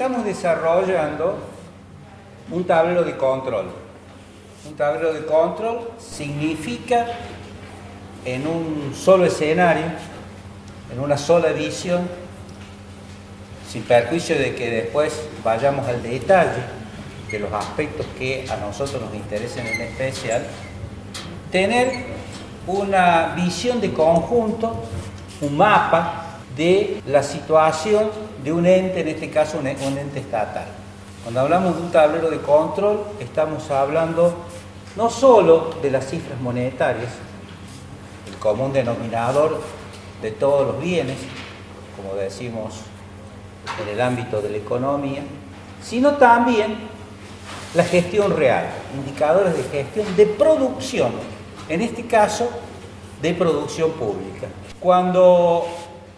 estamos desarrollando un tablero de control. Un tablero de control significa en un solo escenario, en una sola visión, sin perjuicio de que después vayamos al detalle de los aspectos que a nosotros nos interesan en especial, tener una visión de conjunto, un mapa de la situación de un ente, en este caso un ente estatal. Cuando hablamos de un tablero de control, estamos hablando no solo de las cifras monetarias, el común denominador de todos los bienes, como decimos en el ámbito de la economía, sino también la gestión real, indicadores de gestión de producción, en este caso de producción pública. Cuando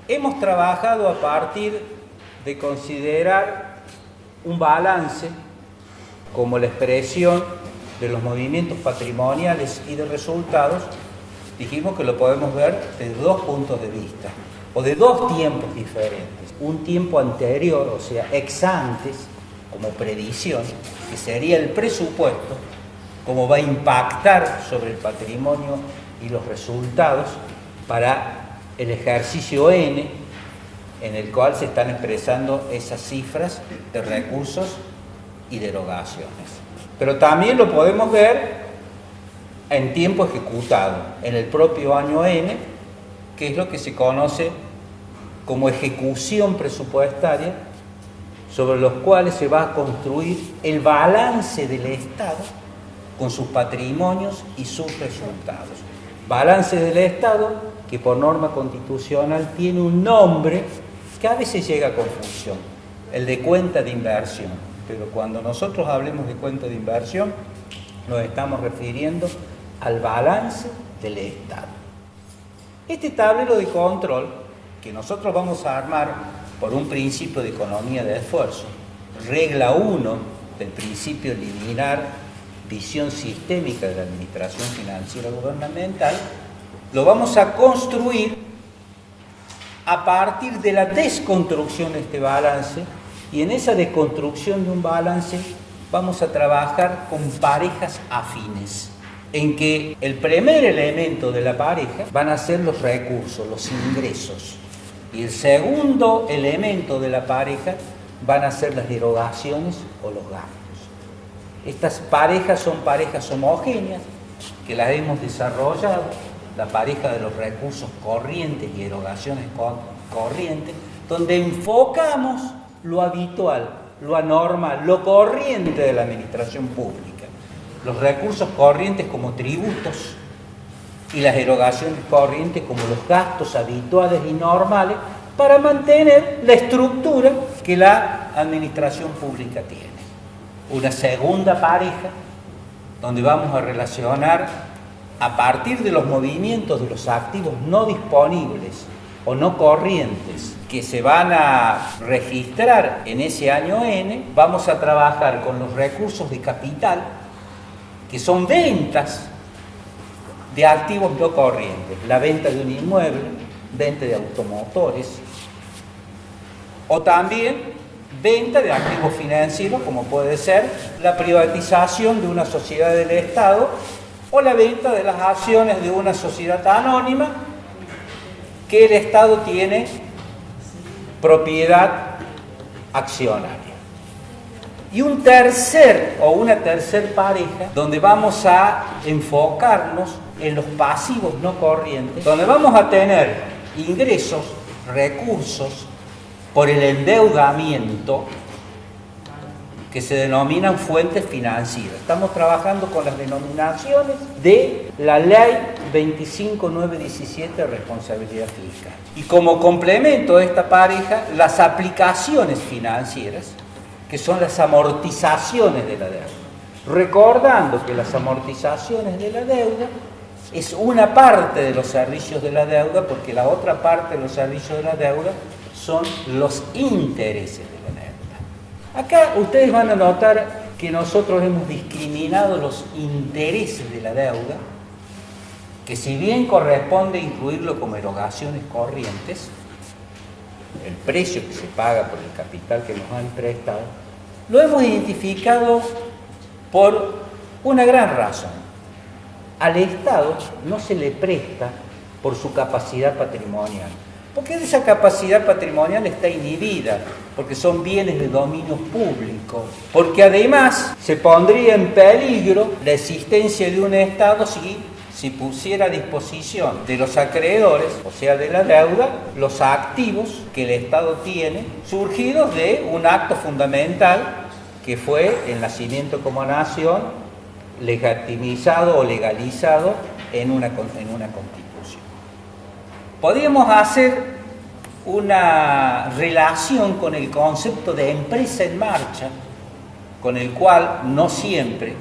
hemos trabajado a partir de considerar un balance como la expresión de los movimientos patrimoniales y de resultados, dijimos que lo podemos ver desde dos puntos de vista, o de dos tiempos diferentes. Un tiempo anterior, o sea, ex antes, como previsión, que sería el presupuesto, cómo va a impactar sobre el patrimonio y los resultados para el ejercicio N, en el cual se están expresando esas cifras de recursos y de erogaciones. Pero también lo podemos ver en tiempo ejecutado, en el propio año N, que es lo que se conoce como ejecución presupuestaria, sobre los cuales se va a construir el balance del Estado con sus patrimonios y sus resultados. Balance del Estado que por norma constitucional tiene un nombre que a veces llega a confusión, el de cuenta de inversión. Pero cuando nosotros hablemos de cuenta de inversión, nos estamos refiriendo al balance del Estado. Este tablero de control que nosotros vamos a armar por un principio de economía de esfuerzo, regla 1 del principio liminar, visión sistémica de la administración financiera gubernamental, lo vamos a construir a partir de la desconstrucción de este balance, y en esa desconstrucción de un balance vamos a trabajar con parejas afines, en que el primer elemento de la pareja van a ser los recursos, los ingresos, y el segundo elemento de la pareja van a ser las erogaciones o los gastos. Estas parejas son parejas homogéneas, que las hemos desarrollado, la pareja de los recursos corrientes y erogaciones corrientes, donde enfocamos lo habitual, lo anormal, lo corriente de la administración pública. Los recursos corrientes como tributos y las erogaciones corrientes como los gastos habituales y normales para mantener la estructura que la administración pública tiene. Una segunda pareja donde vamos a relacionar a partir de los movimientos de los activos no disponibles o no corrientes que se van a registrar en ese año N, vamos a trabajar con los recursos de capital, que son ventas de activos no corrientes, la venta de un inmueble, venta de automotores, o también venta de activos financieros, como puede ser la privatización de una sociedad del Estado o la venta de las acciones de una sociedad anónima que el Estado tiene propiedad accionaria. Y un tercer o una tercer pareja donde vamos a enfocarnos en los pasivos no corrientes, donde vamos a tener ingresos, recursos por el endeudamiento que se denominan fuentes financieras. Estamos trabajando con las denominaciones de la Ley 25.917 de responsabilidad fiscal. Y como complemento de esta pareja, las aplicaciones financieras, que son las amortizaciones de la deuda. Recordando que las amortizaciones de la deuda es una parte de los servicios de la deuda, porque la otra parte de los servicios de la deuda son los intereses de la deuda. Acá ustedes van a notar que nosotros hemos discriminado los intereses de la deuda, que si bien corresponde incluirlo como erogaciones corrientes, el precio que se paga por el capital que nos han prestado, lo hemos identificado por una gran razón. Al Estado no se le presta por su capacidad patrimonial, porque esa capacidad patrimonial está inhibida, porque son bienes de dominio público, porque además se pondría en peligro la existencia de un Estado si pusiera a disposición de los acreedores, o sea de la deuda, los activos que el Estado tiene, surgidos de un acto fundamental que fue el nacimiento como nación, legitimizado o legalizado en una constitución. Podríamos hacer una relación con el concepto de empresa en marcha, con el cual no siempre,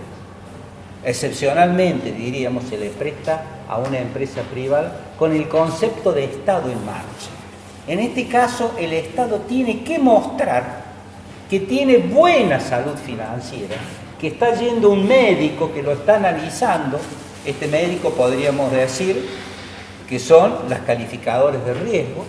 excepcionalmente diríamos, se le presta a una empresa privada, con el concepto de Estado en marcha. En este caso, el Estado tiene que mostrar que tiene buena salud financiera, que está yendo un médico que lo está analizando. Este médico podríamos decir que son las calificadoras de riesgo,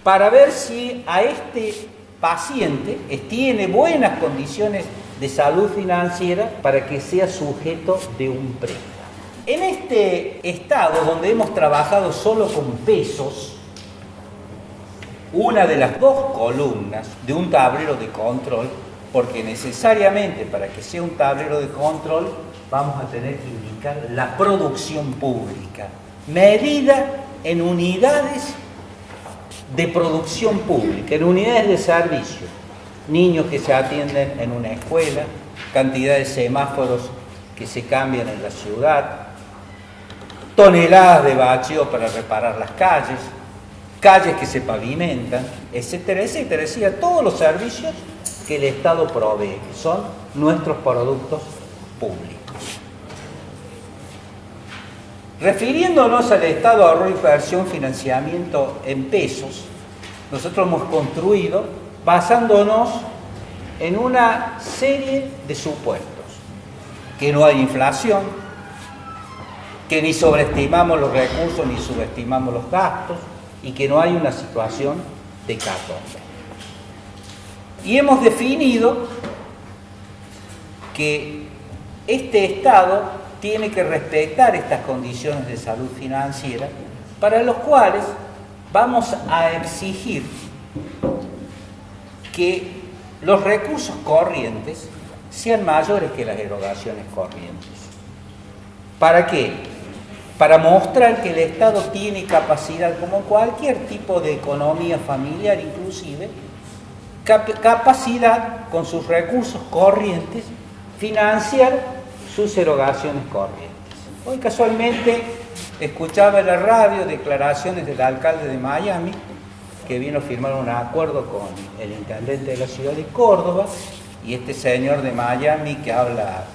para ver si a este paciente tiene buenas condiciones de salud financiera para que sea sujeto de un préstamo. En este estado donde hemos trabajado solo con pesos, una de las dos columnas de un tablero de control, porque necesariamente para que sea un tablero de control vamos a tener que indicar la producción pública, medida en unidades de producción pública, en unidades de servicio, niños que se atienden en una escuela, cantidad de semáforos que se cambian en la ciudad, toneladas de bacheo para reparar las calles, calles que se pavimentan, etcétera, etcétera. Es decir, todos los servicios que el Estado provee, que son nuestros productos públicos. Refiriéndonos al Estado, ahorro, inversión, financiamiento en pesos, nosotros hemos construido basándonos en una serie de supuestos: que no hay inflación, que ni sobreestimamos los recursos ni subestimamos los gastos, y que no hay una situación de catástrofe. Y hemos definido que este Estado tiene que respetar estas condiciones de salud financiera, para los cuales vamos a exigir que los recursos corrientes sean mayores que las erogaciones corrientes. ¿Para qué? Para mostrar que el Estado tiene capacidad, como cualquier tipo de economía familiar inclusive, capacidad con sus recursos corrientes financiar sus erogaciones corrientes. Hoy casualmente escuchaba en la radio declaraciones del alcalde de Miami, que vino a firmar un acuerdo con el intendente de la ciudad de Córdoba, y este señor de Miami que habla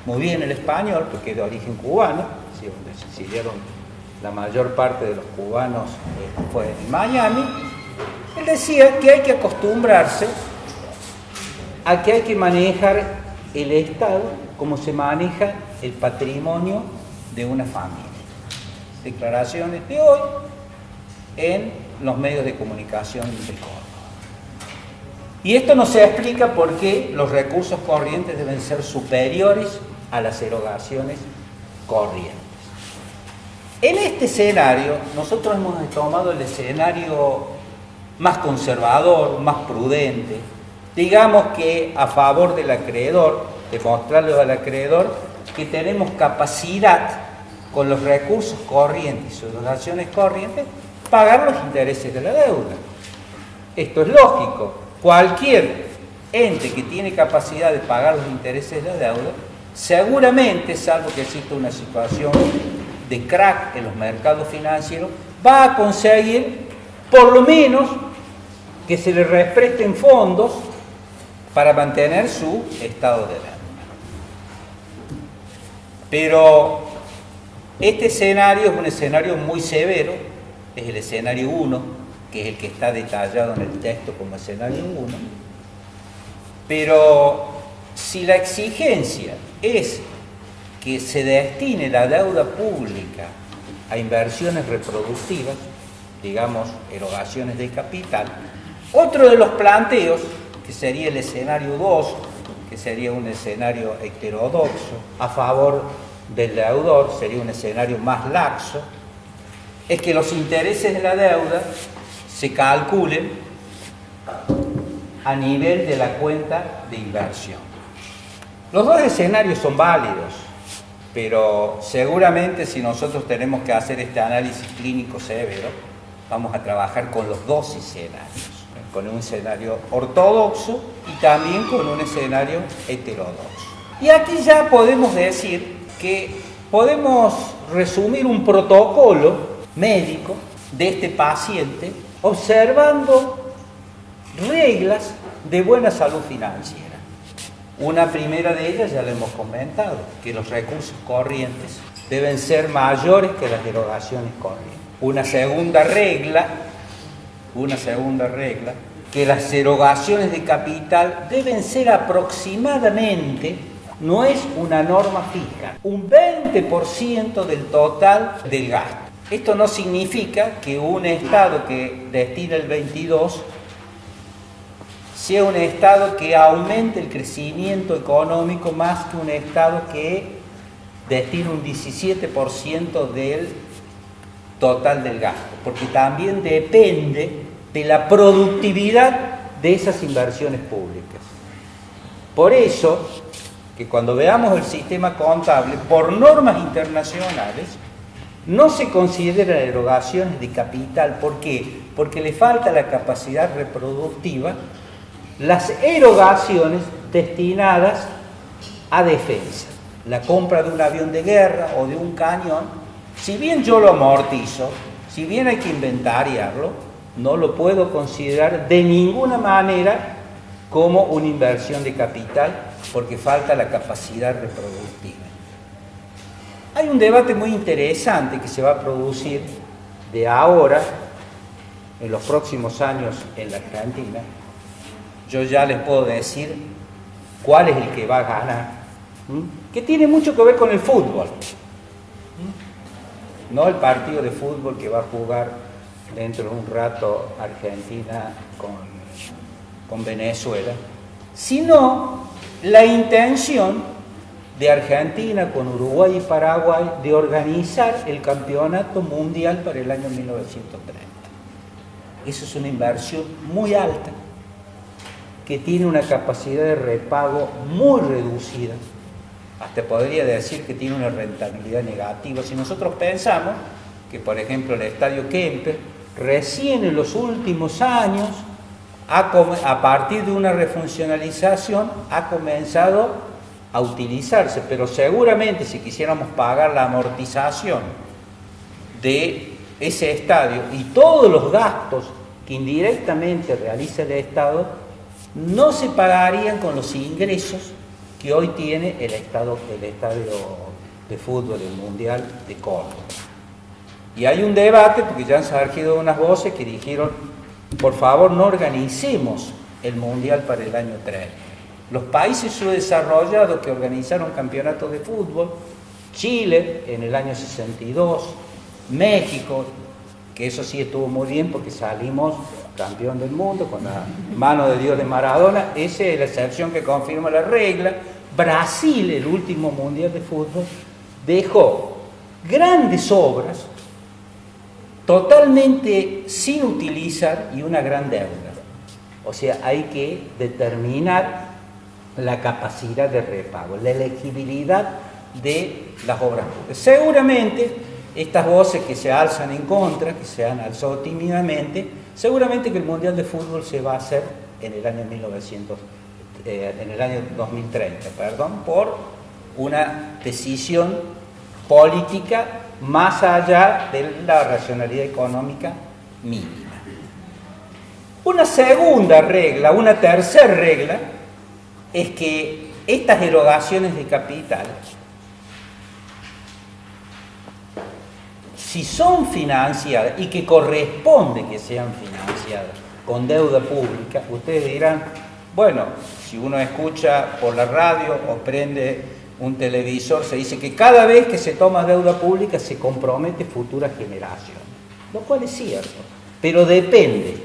muy bien el español, porque es de origen cubano, donde se exiliaron la mayor parte de los cubanos fue en Miami. Él decía que hay que acostumbrarse a que hay que manejar el Estado como se maneja el patrimonio de una familia. Declaraciones de hoy en los medios de comunicación de Córdoba. Y esto no se explica por qué los recursos corrientes deben ser superiores a las erogaciones corrientes. En este escenario, nosotros hemos tomado el escenario más conservador, más prudente, digamos que a favor del acreedor, de mostrarle al acreedor que tenemos capacidad con los recursos corrientes y sus donaciones corrientes, pagar los intereses de la deuda. Esto es lógico. Cualquier ente que tiene capacidad de pagar los intereses de la deuda, seguramente, salvo que exista una situación de crack en los mercados financieros, va a conseguir por lo menos que se le represten fondos para mantener su estado de deuda. Pero este escenario es un escenario muy severo, es el escenario 1, que es el que está detallado en el texto como escenario 1, pero si la exigencia es que se destine la deuda pública a inversiones reproductivas, digamos, erogaciones de capital. Otro de los planteos, que sería el escenario 2, que sería un escenario heterodoxo, a favor del deudor, sería un escenario más laxo, es que los intereses de la deuda se calculen a nivel de la cuenta de inversión. Los dos escenarios son válidos, pero seguramente si nosotros tenemos que hacer este análisis clínico severo, vamos a trabajar con los dos escenarios, con un escenario ortodoxo y también con un escenario heterodoxo. Y aquí ya podemos decir que podemos resumir un protocolo médico de este paciente observando reglas de buena salud financiera. Una primera de ellas ya la hemos comentado, que los recursos corrientes deben ser mayores que las erogaciones corrientes. Una segunda regla, que las erogaciones de capital deben ser aproximadamente, no es una norma fija, un 20% del total del gasto. Esto no significa que un Estado que destina el 22% sea un Estado que aumente el crecimiento económico más que un Estado que destina un 17% del total del gasto, porque también depende de la productividad de esas inversiones públicas. Por eso, que cuando veamos el sistema contable, por normas internacionales, no se consideran erogaciones de capital. ¿Por qué? Porque le falta la capacidad reproductiva las erogaciones destinadas a defensa. La compra de un avión de guerra o de un cañón, si bien yo lo amortizo, si bien hay que inventariarlo, no lo puedo considerar de ninguna manera como una inversión de capital porque falta la capacidad reproductiva. Hay un debate muy interesante que se va a producir de ahora, en los próximos años en la Argentina. Yo ya les puedo decir cuál es el que va a ganar, que tiene mucho que ver con el fútbol. No el partido de fútbol que va a jugar dentro de un rato Argentina con Venezuela, sino la intención de Argentina con Uruguay y Paraguay de organizar el campeonato mundial para el año 1930. Eso es una inversión muy alta, que tiene una capacidad de repago muy reducida, hasta podría decir que tiene una rentabilidad negativa. Si nosotros pensamos que, por ejemplo, el Estadio Kempe, recién en los últimos años, a partir de una refuncionalización, ha comenzado a utilizarse, pero seguramente si quisiéramos pagar la amortización de ese estadio y todos los gastos que indirectamente realiza el Estado, no se pagarían con los ingresos que hoy tiene el estadio de fútbol, el Mundial de Córdoba. Y hay un debate, porque ya han surgido unas voces que dijeron, por favor no organicemos el Mundial para el año 30. Los países subdesarrollados que organizaron campeonatos de fútbol, Chile en el año 62, México, que eso sí estuvo muy bien porque salimos campeón del mundo con la mano de Dios de Maradona, esa es la excepción que confirma la regla. Brasil, el último mundial de fútbol, dejó grandes obras totalmente sin utilizar y una gran deuda. O sea, hay que determinar la capacidad de repago, la elegibilidad de las obras públicas. Seguramente estas voces que se alzan en contra, que se han alzado tímidamente, seguramente que el Mundial de Fútbol se va a hacer en el año 2030, por una decisión política más allá de la racionalidad económica mínima. Una segunda regla, una tercera regla, es que estas erogaciones de capital, si son financiadas y que corresponde que sean financiadas con deuda pública, ustedes dirán, bueno, si uno escucha por la radio o prende un televisor, se dice que cada vez que se toma deuda pública se compromete futuras generaciones. lo cual es cierto, pero depende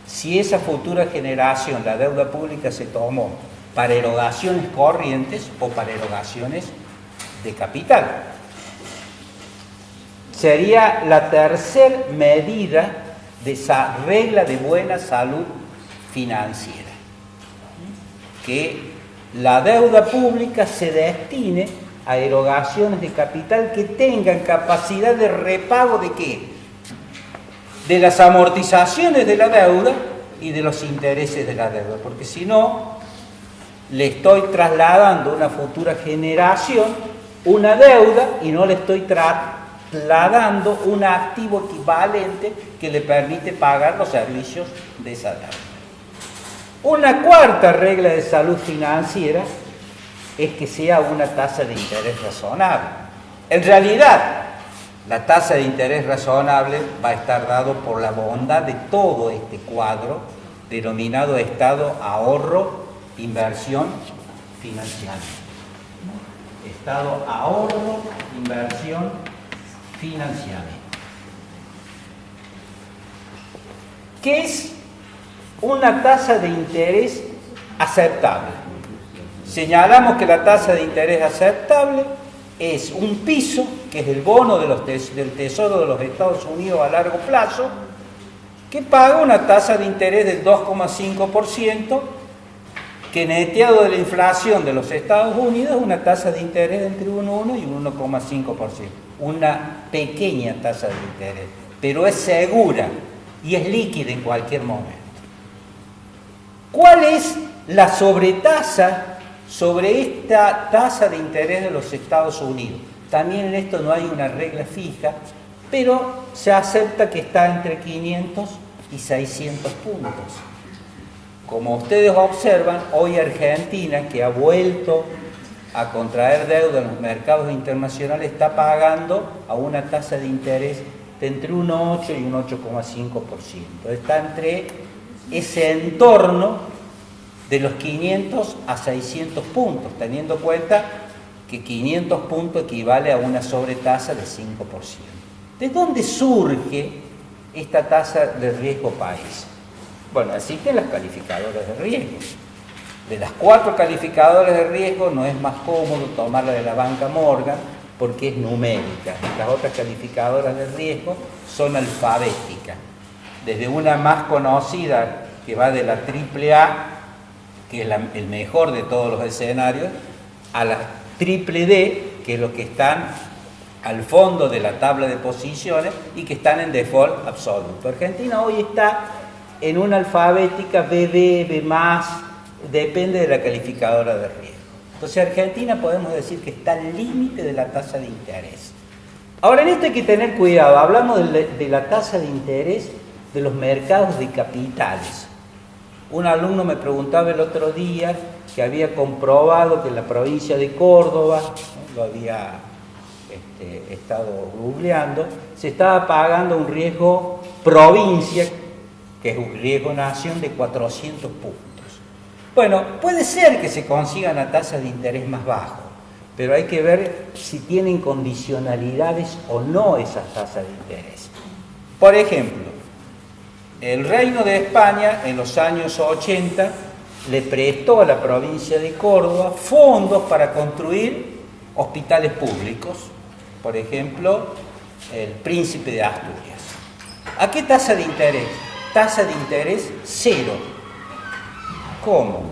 si esa futura generación, la deuda pública se tomó para erogaciones corrientes o para erogaciones de capital. Sería la tercera medida de esa regla de buena salud financiera, que la deuda pública se destine a erogaciones de capital que tengan capacidad de repago ¿de qué? De las amortizaciones de la deuda y de los intereses de la deuda, porque si no, le estoy trasladando a una futura generación una deuda y no le estoy trasladando un activo equivalente que le permite pagar los servicios de esa deuda. Una cuarta regla de salud financiera es que sea una tasa de interés razonable. En realidad, la tasa de interés razonable va a estar dado por la bondad de todo este cuadro denominado Estado, ahorro, inversión, financiamiento. Estado, ahorro, inversión, financiamiento. ¿Qué es una tasa de interés aceptable? Señalamos que la tasa de interés aceptable es un piso, que es el bono del Tesoro de los Estados Unidos a largo plazo, que paga una tasa de interés del 2,5%, que neteado de la inflación de los Estados Unidos, una tasa de interés entre 1,1 y 1,5%. Una pequeña tasa de interés, pero es segura y es líquida en cualquier momento. ¿Cuál es la sobretasa sobre esta tasa de interés de los Estados Unidos? También en esto no hay una regla fija, pero se acepta que está entre 500 y 600 puntos. Como ustedes observan, hoy Argentina, que ha vuelto a contraer deuda en los mercados internacionales, está pagando a una tasa de interés de entre un 8 y un 8,5%. Está entre ese entorno de los 500 a 600 puntos, teniendo en cuenta que 500 puntos equivale a una sobretasa de 5%. ¿De dónde surge esta tasa de riesgo país? Bueno, existen las calificadoras de riesgo. De las 4 calificadoras de riesgo no es más cómodo tomarla de la banca Morgan porque es numérica. Las otras calificadoras de riesgo son alfabéticas. Desde una más conocida que va de la AAA, que es el mejor de todos los escenarios, a la triple D, que es lo que están al fondo de la tabla de posiciones y que están en default absoluto. Argentina hoy está en una alfabética BB, B+, depende de la calificadora de riesgo. Entonces Argentina podemos decir que está al límite de la tasa de interés. Ahora en esto hay que tener cuidado, hablamos de la tasa de interés de los mercados de capitales. Un alumno me preguntaba el otro día que había comprobado que en la provincia de Córdoba, ¿no?, lo había estado googleando, se estaba pagando un riesgo provincia, que es un riesgo nación, de 400 puntos. Bueno, puede ser que se consigan a tasas de interés más bajo, pero hay que ver si tienen condicionalidades o no esas tasas de interés. Por ejemplo, el Reino de España en los años 80 le prestó a la provincia de Córdoba fondos para construir hospitales públicos, por ejemplo, el Príncipe de Asturias. ¿A qué tasa de interés? Tasa de interés cero. ¿Cómo?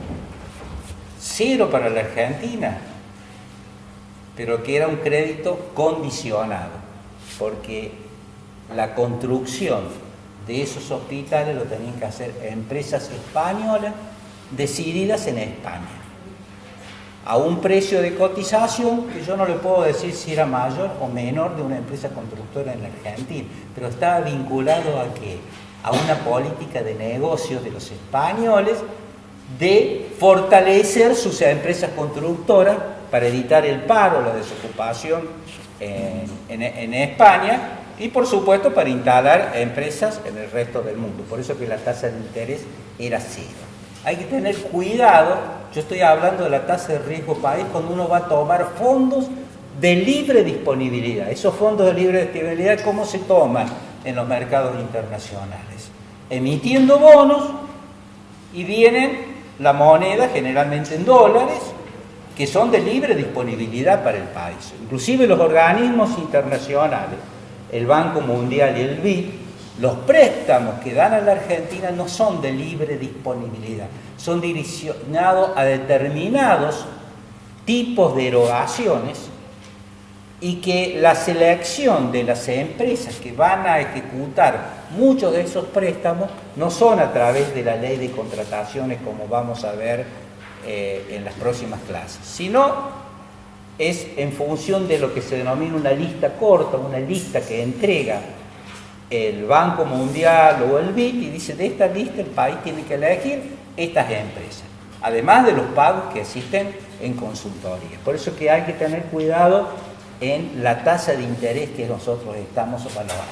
Cero para la Argentina, pero que era un crédito condicionado, porque la construcción de esos hospitales lo tenían que hacer empresas españolas decididas en España, a un precio de cotización que yo no le puedo decir si era mayor o menor de una empresa constructora en la Argentina, pero estaba vinculado a ¿qué? A una política de negocios de los españoles de fortalecer sus empresas constructoras para evitar el paro, la desocupación en España y por supuesto para instalar empresas en el resto del mundo. Por eso que la tasa de interés era cero. Hay que tener cuidado, yo estoy hablando de la tasa de riesgo país cuando uno va a tomar fondos de libre disponibilidad. Esos fondos de libre disponibilidad, ¿cómo se toman? en los mercados internacionales, emitiendo bonos, y vienen la moneda, generalmente en dólares, que son de libre disponibilidad para el país. Inclusive los organismos internacionales, el Banco Mundial y el BID, los préstamos que dan a la Argentina no son de libre disponibilidad, son direccionados a determinados tipos de erogaciones, y que la selección de las empresas que van a ejecutar muchos de esos préstamos no son a través de la ley de contrataciones, como vamos a ver en las próximas clases, sino es en función de lo que se denomina una lista corta, una lista que entrega el Banco Mundial o el BID, y dice: de esta lista el país tiene que elegir estas empresas, además de los pagos que existen en consultoría. Por eso que hay que tener cuidado en la tasa de interés que nosotros estamos evaluando.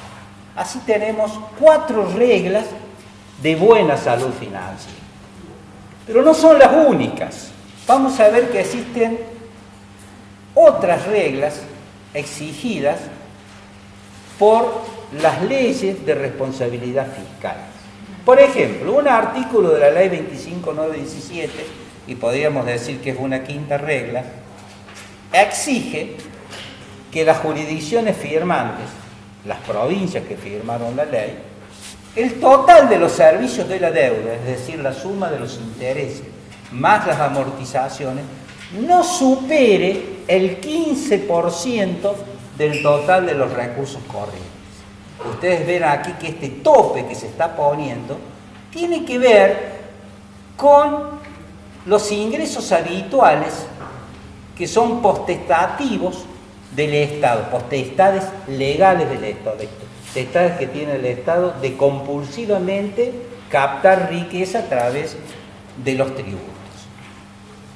Así tenemos 4 reglas de buena salud financiera. Pero no son las únicas. Vamos a ver que existen otras reglas exigidas por las leyes de responsabilidad fiscal. Por ejemplo, un artículo de la ley 25.917, y podríamos decir que es una quinta regla, exige que las jurisdicciones firmantes, las provincias que firmaron la ley, el total de los servicios de la deuda, es decir, la suma de los intereses más las amortizaciones, no supere el 15% del total de los recursos corrientes. Ustedes ven aquí que este tope que se está poniendo tiene que ver con los ingresos habituales que son potestativos del Estado, potestades legales del Estado, potestades que tiene el Estado de compulsivamente captar riqueza a través de los tributos.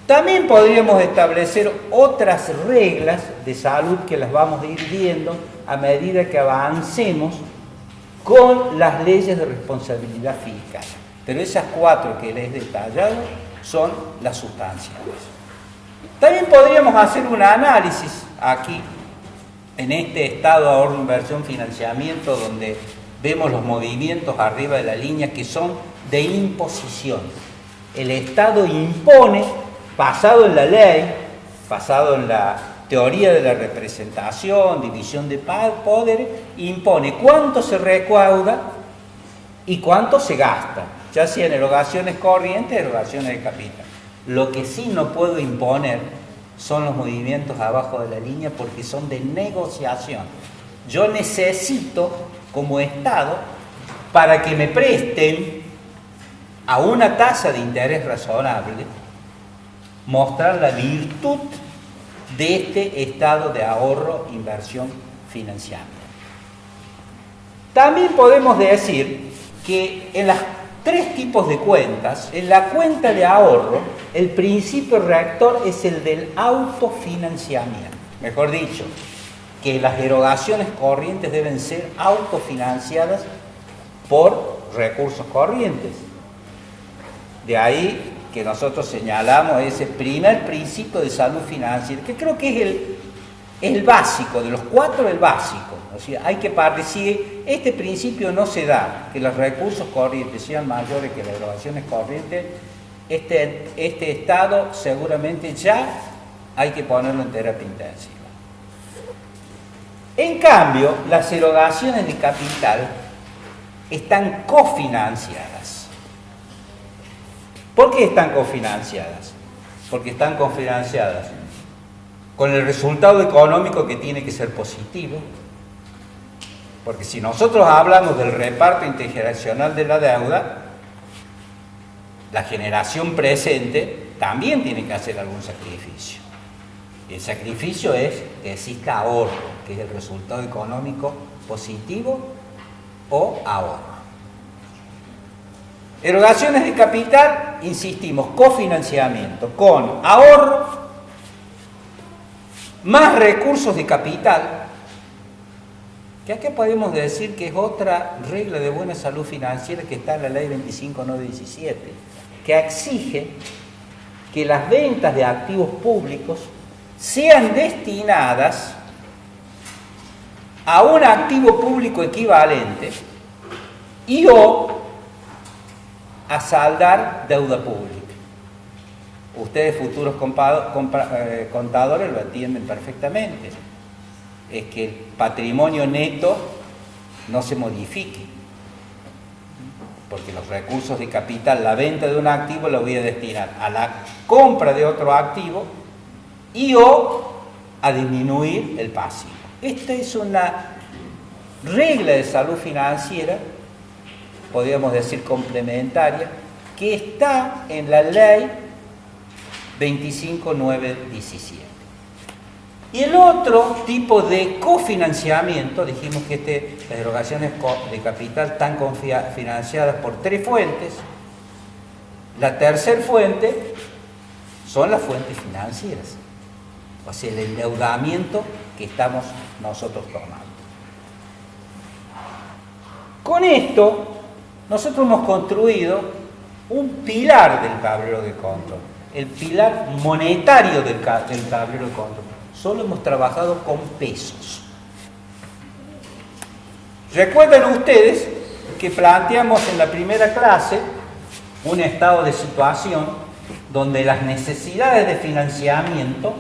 También podríamos establecer otras reglas de salud que las vamos a ir viendo a medida que avancemos con las leyes de responsabilidad fiscal. Pero esas 4 que les he detallado son las sustanciales. También podríamos hacer un análisis aquí, en este estado de ahorro, inversión, financiamiento, donde vemos los movimientos arriba de la línea que son de imposición. El Estado impone, basado en la ley, basado en la teoría de la representación, división de poderes, impone cuánto se recauda y cuánto se gasta, ya sea en erogaciones corrientes, erogaciones de capital. Lo que sí no puedo imponer son los movimientos abajo de la línea, porque son de negociación. Yo necesito, como Estado, para que me presten a una tasa de interés razonable, mostrar la virtud de este estado de ahorro, inversión, financiamiento. También podemos decir que en las 3 tipos de cuentas, en la cuenta de ahorro, el principio rector es el del autofinanciamiento. Mejor dicho, que las erogaciones corrientes deben ser autofinanciadas por recursos corrientes. De ahí que nosotros señalamos ese primer principio de salud financiera, que creo que es el básico, de los 4 el básico. O sea, hay que partir, si este principio no se da, que los recursos corrientes sean mayores que las erogaciones corrientes, este estado seguramente ya hay que ponerlo en terapia intensiva. En cambio, las erogaciones de capital están cofinanciadas. ¿Por qué están cofinanciadas? Porque están cofinanciadas con el resultado económico, que tiene que ser positivo, porque si nosotros hablamos del reparto intergeneracional de la deuda, la generación presente también tiene que hacer algún sacrificio. El sacrificio es que exista ahorro, que es el resultado económico positivo o ahorro. Erogaciones de capital, insistimos, cofinanciamiento con ahorro más recursos de capital, que aquí podemos decir que es otra regla de buena salud financiera que está en la ley 25.917, que exige que las ventas de activos públicos sean destinadas a un activo público equivalente y o a saldar deuda pública. Ustedes, futuros contadores, lo entienden perfectamente. Es que el patrimonio neto no se modifique, porque los recursos de capital, la venta de un activo, lo voy a destinar a la compra de otro activo y o a disminuir el pasivo. Esta es una regla de salud financiera, podríamos decir complementaria, que está en la ley 25.917. Y el otro tipo de cofinanciamiento, dijimos que las erogaciones de capital están financiadas por 3 fuentes. La tercera fuente son las fuentes financieras, o sea, el endeudamiento que estamos nosotros tomando. Con esto, nosotros hemos construido un pilar del tablero de control, el pilar monetario del tablero de control. Solo hemos trabajado con pesos. Recuerden ustedes que planteamos en la primera clase un estado de situación donde las necesidades de financiamiento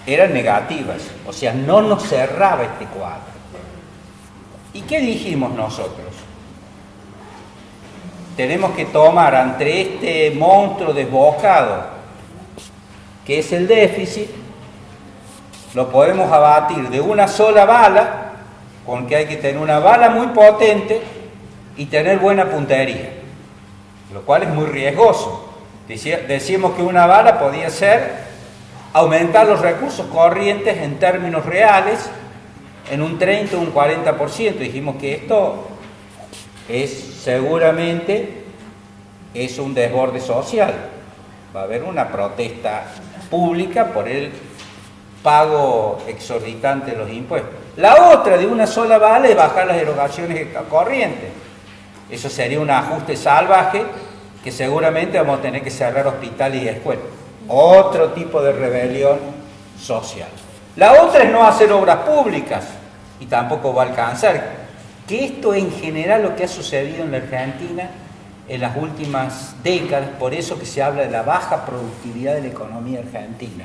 eran negativas, o sea, no nos cerraba este cuadro. ¿Y qué dijimos nosotros? Tenemos que tomar ante este monstruo desbocado que es el déficit, lo podemos abatir de una sola bala, con que hay que tener una bala muy potente y tener buena puntería, lo cual es muy riesgoso. Decíamos que una bala podía ser aumentar los recursos corrientes en términos reales en un 30 o un 40%. Dijimos que esto seguramente es un desborde social. Va a haber una protesta pública por el pago exorbitante de los impuestos. La otra de una sola bala es bajar las erogaciones corrientes. Eso sería un ajuste salvaje que seguramente vamos a tener que cerrar hospitales y escuelas. Otro tipo de rebelión social. La otra es no hacer obras públicas y tampoco va a alcanzar. Que esto en general lo que ha sucedido en la Argentina en las últimas décadas, por eso que se habla de la baja productividad de la economía argentina,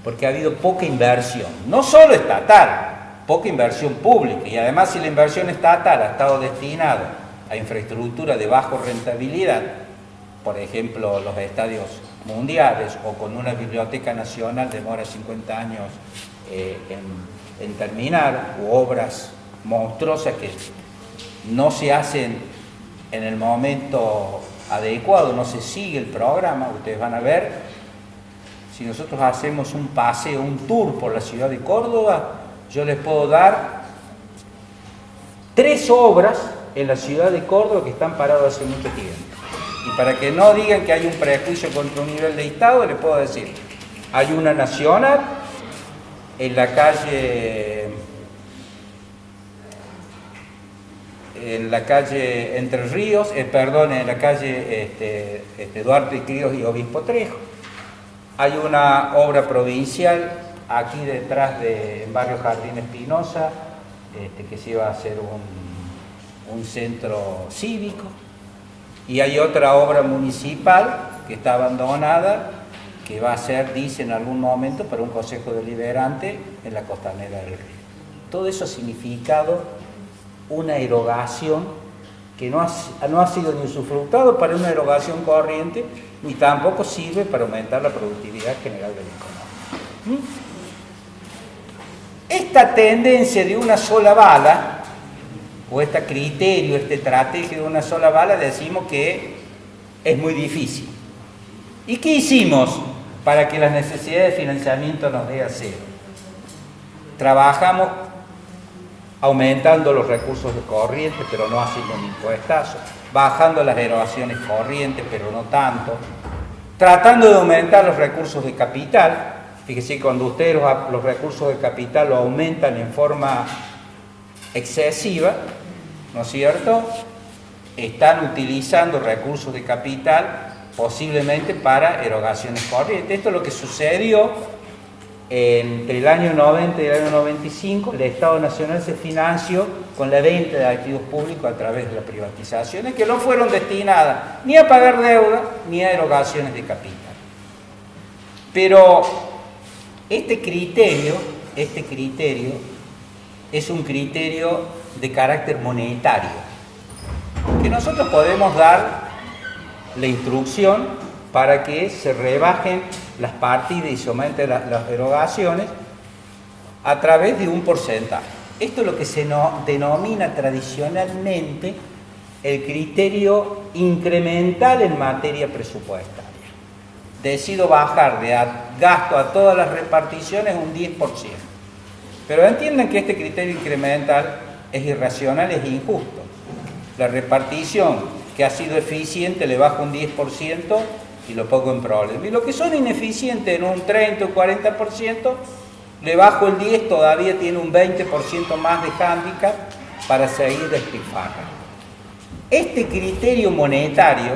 porque ha habido poca inversión, no solo estatal, poca inversión pública, y además si la inversión estatal ha estado destinada a infraestructura de baja rentabilidad, por ejemplo los estadios mundiales, o con una biblioteca nacional demora 50 años en terminar, u obras monstruosas que no se hacen en el momento adecuado, no se sigue el programa. Ustedes van a ver, si nosotros hacemos un paseo, un tour por la ciudad de Córdoba, yo les puedo dar 3 obras en la ciudad de Córdoba que están paradas hace mucho tiempo. Y para que no digan que hay un prejuicio contra un nivel de Estado, les puedo decir, hay una nacional en la calle Entre Ríos, en la calle Duarte y Ríos y Obispo Trejo. Hay una obra provincial aquí detrás en barrio Jardín Espinosa, que se iba a hacer un centro cívico, y hay otra obra municipal que está abandonada, que va a ser, dice en algún momento, para un consejo deliberante en la costanera del río. Todo eso ha significado una erogación que no ha sido ni usufructado para una erogación corriente, ni tampoco sirve para aumentar la productividad general de la economía. Esta tendencia de una sola bala, o este criterio, esta estrategia de una sola bala, decimos que es muy difícil. ¿Y qué hicimos para que las necesidades de financiamiento nos dé a cero? Trabajamos aumentando los recursos de corriente, pero no haciendo un impuestazo, bajando las erogaciones corrientes, pero no tanto, tratando de aumentar los recursos de capital. Fíjense, cuando ustedes los recursos de capital lo aumentan en forma excesiva, ¿no es cierto?, están utilizando recursos de capital posiblemente para erogaciones corrientes. Esto es lo que sucedió entre el año 90 y el año 95, el Estado Nacional se financió con la venta de activos públicos a través de las privatizaciones que no fueron destinadas ni a pagar deuda ni a erogaciones de capital. Pero este criterio es un criterio de carácter monetario, que nosotros podemos dar la instrucción para que se rebajen las partidas y se aumenten las erogaciones a través de un porcentaje. Esto es lo que se denomina tradicionalmente el criterio incremental en materia presupuestaria. Decido bajar de gasto a todas las reparticiones un 10%. Pero entiendan que este criterio incremental es irracional, es injusto. La repartición que ha sido eficiente le bajo un 10% y lo pongo en problema. Y lo que son ineficientes en un 30 o 40%, le bajo el 10, todavía tiene un 20% más de hándicap para seguir despilfarrando. Este criterio monetario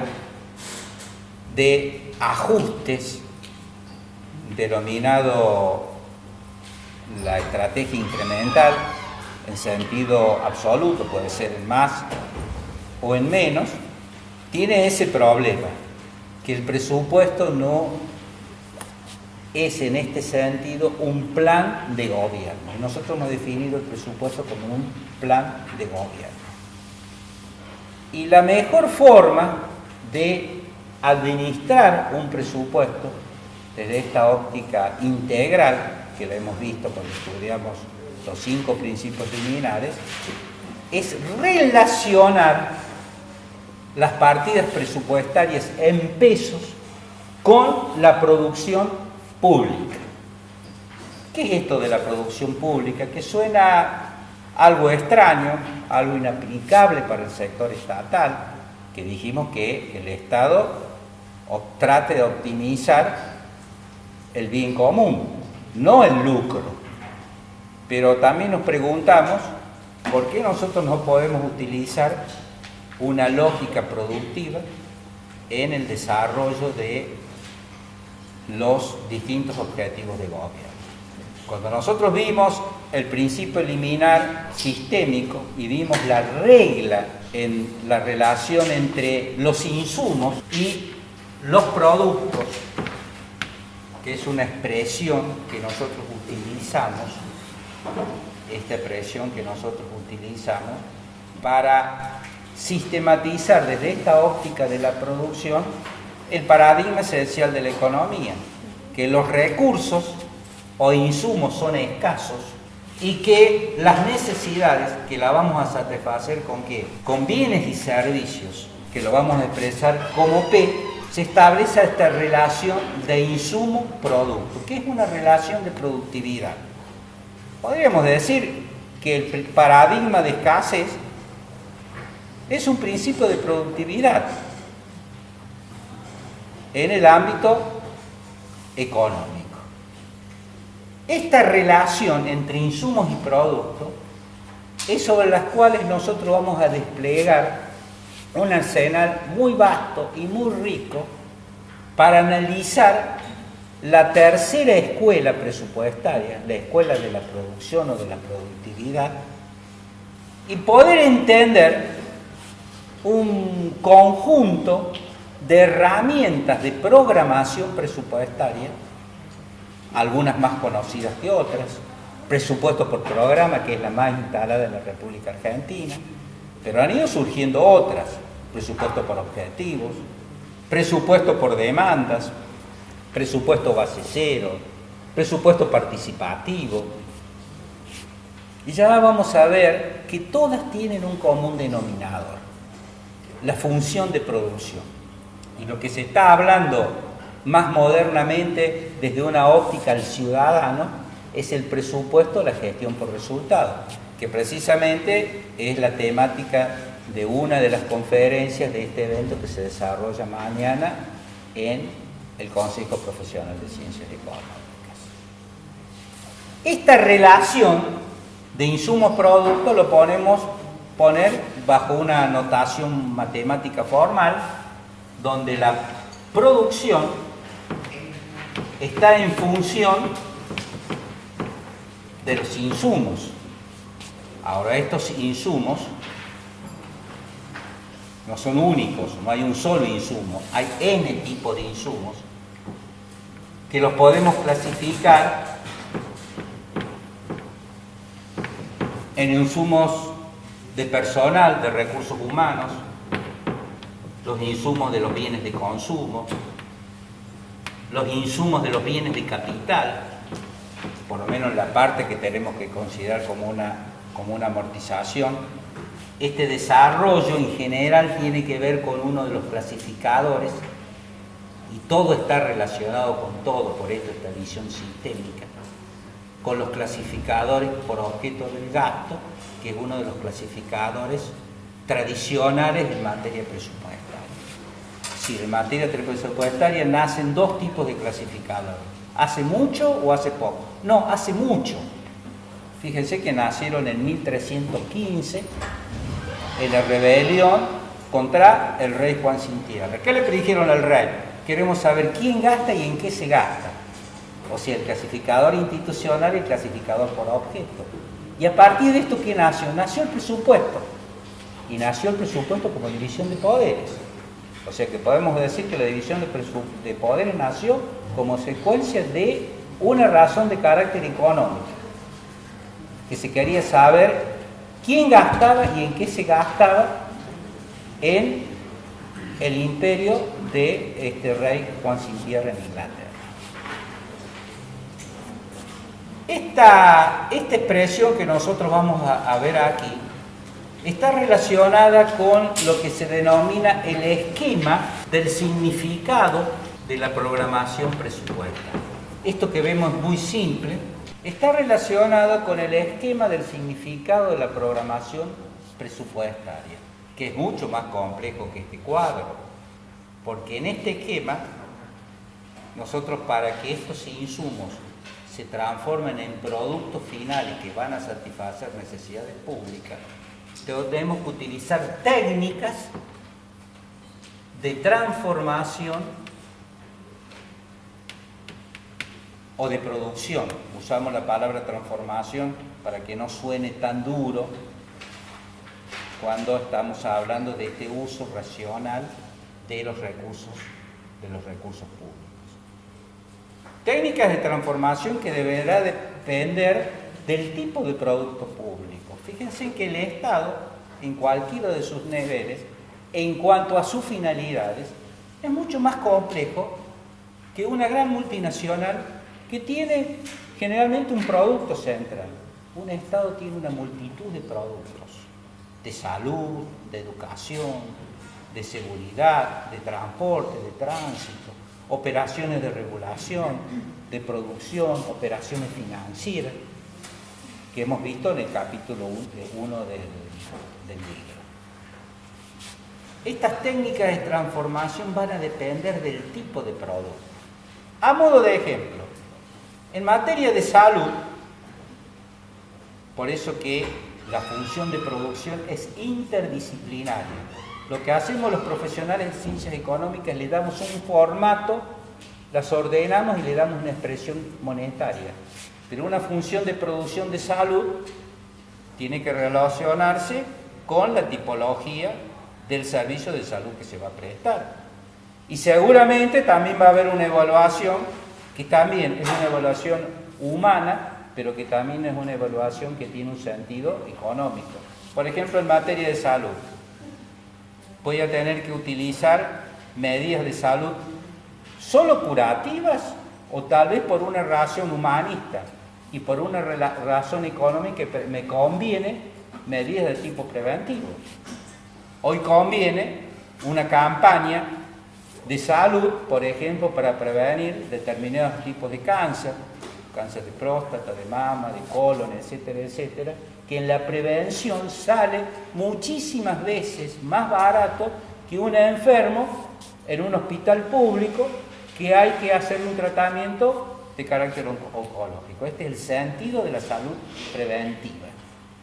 de ajustes, denominado la estrategia incremental, en sentido absoluto, puede ser en más o en menos, tiene ese problema, que el presupuesto no es en este sentido un plan de gobierno. Nosotros hemos definido el presupuesto como un plan de gobierno. Y la mejor forma de administrar un presupuesto desde esta óptica integral, que lo hemos visto cuando estudiamos los 5 principios liminares, es relacionar las partidas presupuestarias en pesos con la producción pública. ¿Qué es esto de la producción pública? Que suena algo extraño, algo inaplicable para el sector estatal, que dijimos que el Estado trate de optimizar el bien común, no el lucro. Pero también nos preguntamos por qué nosotros no podemos utilizar una lógica productiva en el desarrollo de los distintos objetivos de gobierno. Cuando nosotros vimos el principio liminar sistémico y vimos la regla en la relación entre los insumos y los productos, que es una expresión que nosotros utilizamos, para sistematizar desde esta óptica de la producción el paradigma esencial de la economía, que los recursos o insumos son escasos y que las necesidades que la vamos a satisfacer ¿con qué? Con bienes y servicios, que lo vamos a expresar como P, se establece esta relación de insumo-producto, que es una relación de productividad. Podríamos decir que el paradigma de escasez es un principio de productividad en el ámbito económico. Esta relación entre insumos y productos es sobre las cuales nosotros vamos a desplegar un arsenal muy vasto y muy rico para analizar la tercera escuela presupuestaria, la escuela de la producción o de la productividad, y poder entender un conjunto de herramientas de programación presupuestaria, algunas más conocidas que otras, presupuesto por programa, que es la más instalada en la República Argentina, pero han ido surgiendo otras, presupuesto por objetivos, presupuesto por demandas, presupuesto base cero, presupuesto participativo. Y ya vamos a ver que todas tienen un común denominador: la función de producción. Y lo que se está hablando más modernamente desde una óptica al ciudadano es el presupuesto, la gestión por resultado, que precisamente es la temática de una de las conferencias de este evento que se desarrolla mañana en el Consejo Profesional de Ciencias Económicas. Esta relación de insumos-producto lo poner bajo una notación matemática formal, donde la producción está en función de los insumos. Ahora, estos insumos no son únicos, no hay un solo insumo, hay N tipos de insumos que los podemos clasificar en insumos de personal, de recursos humanos, los insumos de los bienes de consumo, los insumos de los bienes de capital, por lo menos la parte que tenemos que considerar como una amortización. Este desarrollo en general tiene que ver con uno de los clasificadores y todo está relacionado con todo, por esto esta visión sistémica, con los clasificadores por objeto del gasto, que es uno de los clasificadores tradicionales en materia presupuestaria. Sí, en materia presupuestaria nacen dos tipos de clasificadores. ¿Hace mucho o hace poco? No, hace mucho. Fíjense que nacieron en 1315 en la rebelión contra el rey Juan Sin Tierra. ¿Qué le dijeron al rey? Queremos saber quién gasta y en qué se gasta. O sea, el clasificador institucional y el clasificador por objeto. Y a partir de esto, ¿qué nació? Nació el presupuesto. Y nació el presupuesto como división de poderes. O sea que podemos decir que la división de poderes nació como secuencia de una razón de carácter económico. Que se quería saber quién gastaba y en qué se gastaba en el imperio de este rey Juan Sin Tierra en Inglaterra. Esta expresión que nosotros vamos a ver aquí está relacionada con lo que se denomina el esquema del significado de la programación presupuestaria. Esto que vemos muy simple está relacionado con el esquema del significado de la programación presupuestaria, que es mucho más complejo que este cuadro, porque en este esquema nosotros, para que estos insumos se transformen en productos finales que van a satisfacer necesidades públicas, tenemos que utilizar técnicas de transformación o de producción. Usamos la palabra transformación para que no suene tan duro cuando estamos hablando de este uso racional de los recursos públicos. Técnicas de transformación que deberá depender del tipo de producto público. Fíjense que el Estado, en cualquiera de sus niveles, en cuanto a sus finalidades, es mucho más complejo que una gran multinacional que tiene generalmente un producto central. Un Estado tiene una multitud de productos, de salud, de educación, de seguridad, de transporte, de tránsito, operaciones de regulación, de producción, operaciones financieras, que hemos visto en el capítulo 1 del libro. Estas técnicas de transformación van a depender del tipo de producto. A modo de ejemplo, en materia de salud, por eso que la función de producción es interdisciplinaria. Lo que hacemos los profesionales de ciencias económicas, le damos un formato, las ordenamos y le damos una expresión monetaria. Pero una función de producción de salud tiene que relacionarse con la tipología del servicio de salud que se va a prestar. Y seguramente también va a haber una evaluación que también es una evaluación humana, pero que también es una evaluación que tiene un sentido económico. Por ejemplo, en materia de salud, voy a tener que utilizar medidas de salud solo curativas o tal vez por una razón humanista y por una razón económica que me conviene medidas de tipo preventivo. Hoy conviene una campaña de salud, por ejemplo, para prevenir determinados tipos de cáncer, cáncer de próstata, de mama, de colon, etcétera, etcétera, que en la prevención sale muchísimas veces más barato que un enfermo en un hospital público que hay que hacer un tratamiento de carácter oncológico. Este es el sentido de la salud preventiva.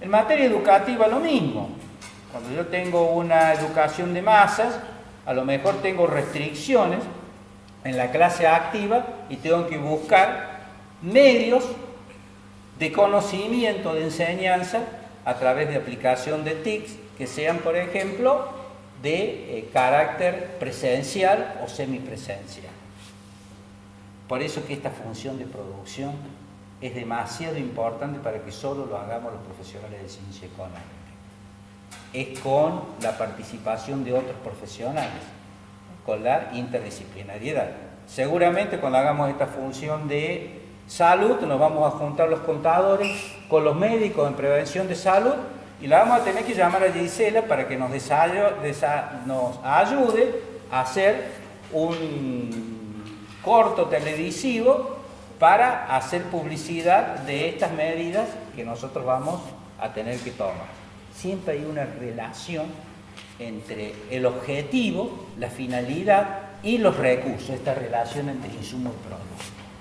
En materia educativa lo mismo. Cuando yo tengo una educación de masas, a lo mejor tengo restricciones en la clase activa y tengo que buscar medios de conocimiento, de enseñanza, a través de aplicación de TICs, que sean, por ejemplo, de carácter presencial o semipresencial. Por eso que esta función de producción es demasiado importante para que solo lo hagamos los profesionales de ciencia económica. Es con la participación de otros profesionales, con la interdisciplinariedad. Seguramente cuando hagamos esta función de salud, nos vamos a juntar los contadores con los médicos en prevención de salud y la vamos a tener que llamar a Gisela para que nos ayude a hacer un corto televisivo para hacer publicidad de estas medidas que nosotros vamos a tener que tomar. Siempre hay una relación entre el objetivo, la finalidad y los recursos, esta relación entre insumo y producto.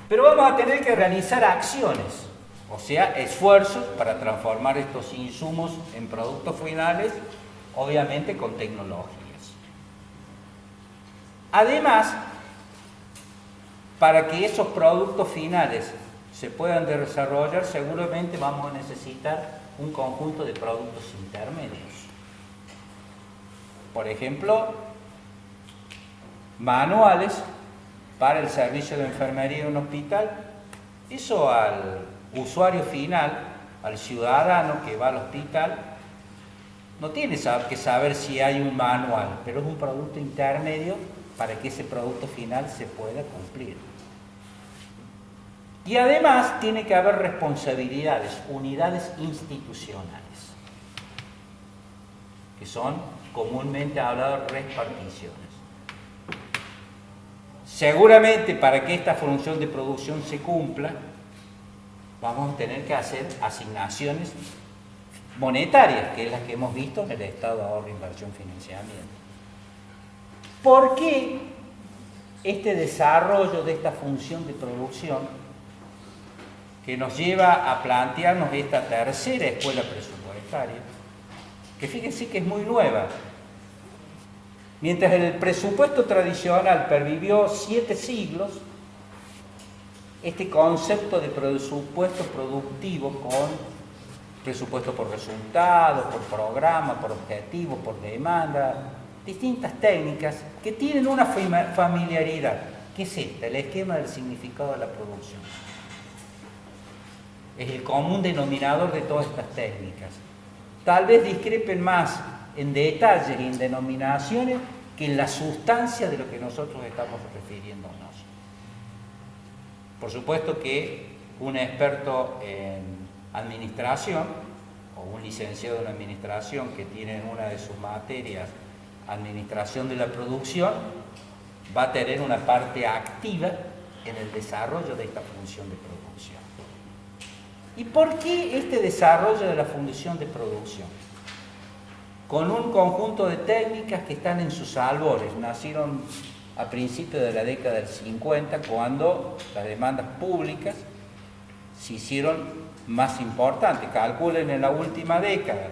Pero vamos a tener que realizar acciones, o sea, esfuerzos para transformar estos insumos en productos finales, obviamente con tecnologías. Además, para que esos productos finales se puedan desarrollar, seguramente vamos a necesitar un conjunto de productos intermedios. Por ejemplo, manuales para el servicio de enfermería en un hospital. Eso al usuario final, al ciudadano que va al hospital, no tiene que saber si hay un manual, pero es un producto intermedio para que ese producto final se pueda cumplir. Y además tiene que haber responsabilidades, unidades institucionales, que son comúnmente habladas reparticiones. Seguramente para que esta función de producción se cumpla, vamos a tener que hacer asignaciones monetarias, que es las que hemos visto en el Estado de Ahorro, Inversión, Financiamiento. ¿Por qué este desarrollo de esta función de producción que nos lleva a plantearnos esta tercera escuela presupuestaria, que fíjense que es muy nueva? Mientras el presupuesto tradicional pervivió 7 siglos, este concepto de presupuesto productivo con presupuesto por resultados, por programa, por objetivo, por demanda, distintas técnicas que tienen una familiaridad, que es esta, el esquema del significado de la producción. Es el común denominador de todas estas técnicas. Tal vez discrepen más en detalles y en denominaciones que en la sustancia de lo que nosotros estamos refiriéndonos. Por supuesto que un experto en administración o un licenciado en administración que tiene en una de sus materias administración de la producción va a tener una parte activa en el desarrollo de esta función de producción. ¿Y por qué este desarrollo de la función de producción? Con un conjunto de técnicas que están en sus albores, nacieron a principios de la década del 50, cuando las demandas públicas se hicieron más importantes. Calculen en la última década,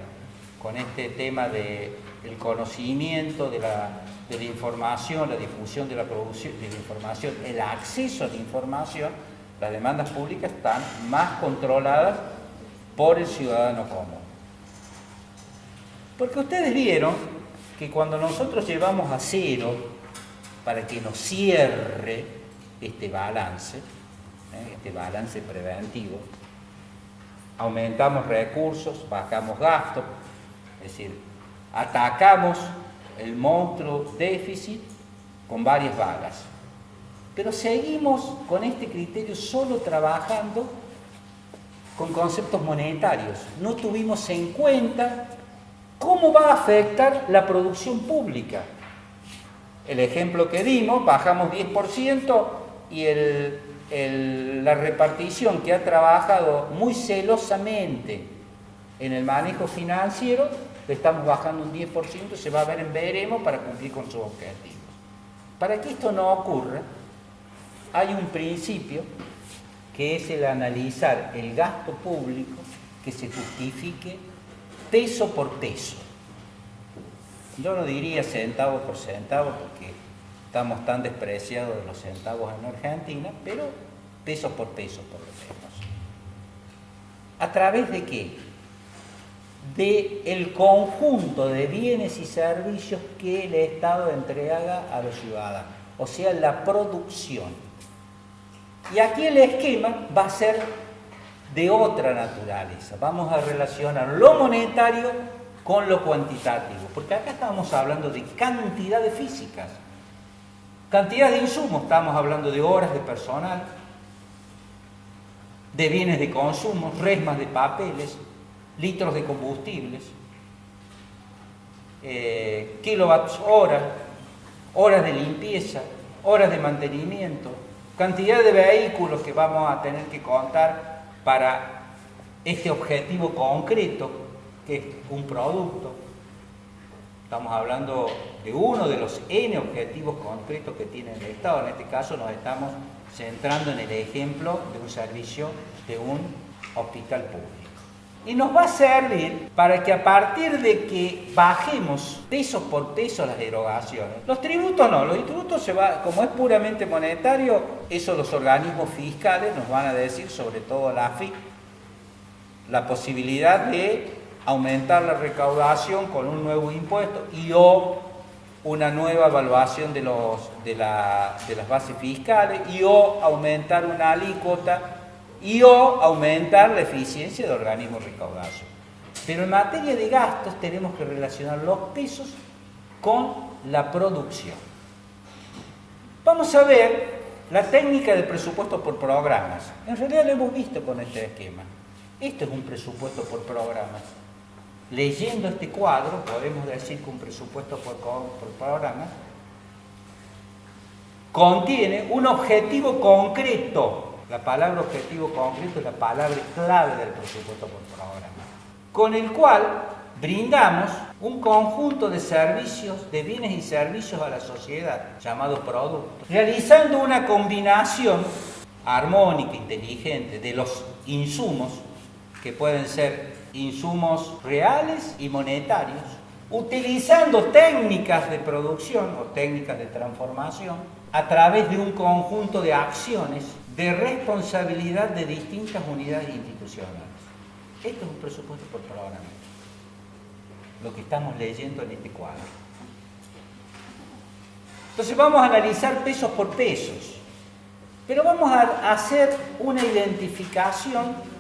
con este tema del conocimiento, de la información, la difusión de la producción, de la información, el acceso a la información, las demandas públicas están más controladas por el ciudadano común. Porque ustedes vieron que cuando nosotros llevamos a cero para que nos cierre este balance preventivo, aumentamos recursos, bajamos gastos, es decir, atacamos el monstruo déficit con varias balas. Pero seguimos con este criterio solo trabajando con conceptos monetarios. No tuvimos en cuenta cómo va a afectar la producción pública. El ejemplo que dimos, bajamos 10% y la repartición que ha trabajado muy celosamente en el manejo financiero, le estamos bajando un 10%, se va a ver en veremos para cumplir con sus objetivos. Para que esto no ocurra, hay un principio que es el analizar el gasto público que se justifique peso por peso. Yo no diría centavo por centavo porque estamos tan despreciados de los centavos en Argentina, pero peso por peso por lo menos. ¿A través de qué? De el conjunto de bienes y servicios que el Estado entrega a los ciudadanos, o sea, la producción. Y aquí el esquema va a ser de otra naturaleza. Vamos a relacionar lo monetario con lo cuantitativo, porque acá estamos hablando de cantidades físicas, cantidad de insumos, estamos hablando de horas de personal, de bienes de consumo, resmas de papeles, litros de combustibles, kilowatts hora, horas de limpieza, horas de mantenimiento, cantidad de vehículos que vamos a tener que contar para este objetivo concreto, que es un producto. Estamos hablando de uno de los N objetivos concretos que tiene el Estado. En este caso nos estamos centrando en el ejemplo de un servicio de un hospital público. Y nos va a servir para que a partir de que bajemos peso por peso las erogaciones, los tributos no, los tributos se va, como es puramente monetario, eso los organismos fiscales nos van a decir, sobre todo la AFIP, la posibilidad de aumentar la recaudación con un nuevo impuesto y o una nueva evaluación de las bases fiscales y o aumentar una alícuota y o aumentar la eficiencia del organismo de recaudación. Pero en materia de gastos tenemos que relacionar los pesos con la producción. Vamos a ver la técnica del presupuesto por programas. En realidad lo hemos visto con este esquema. Esto es un presupuesto por programas. Leyendo este cuadro podemos decir que un presupuesto por programas contiene un objetivo concreto. La palabra objetivo concreto es la palabra clave del presupuesto por programa, con el cual brindamos un conjunto de servicios, de bienes y servicios a la sociedad, llamado producto, realizando una combinación armónica, inteligente, de los insumos, que pueden ser insumos reales y monetarios, utilizando técnicas de producción o técnicas de transformación a través de un conjunto de acciones de responsabilidad de distintas unidades institucionales. Esto es un presupuesto por programa, lo que estamos leyendo en este cuadro. Entonces vamos a analizar pesos por pesos, pero vamos a hacer una identificación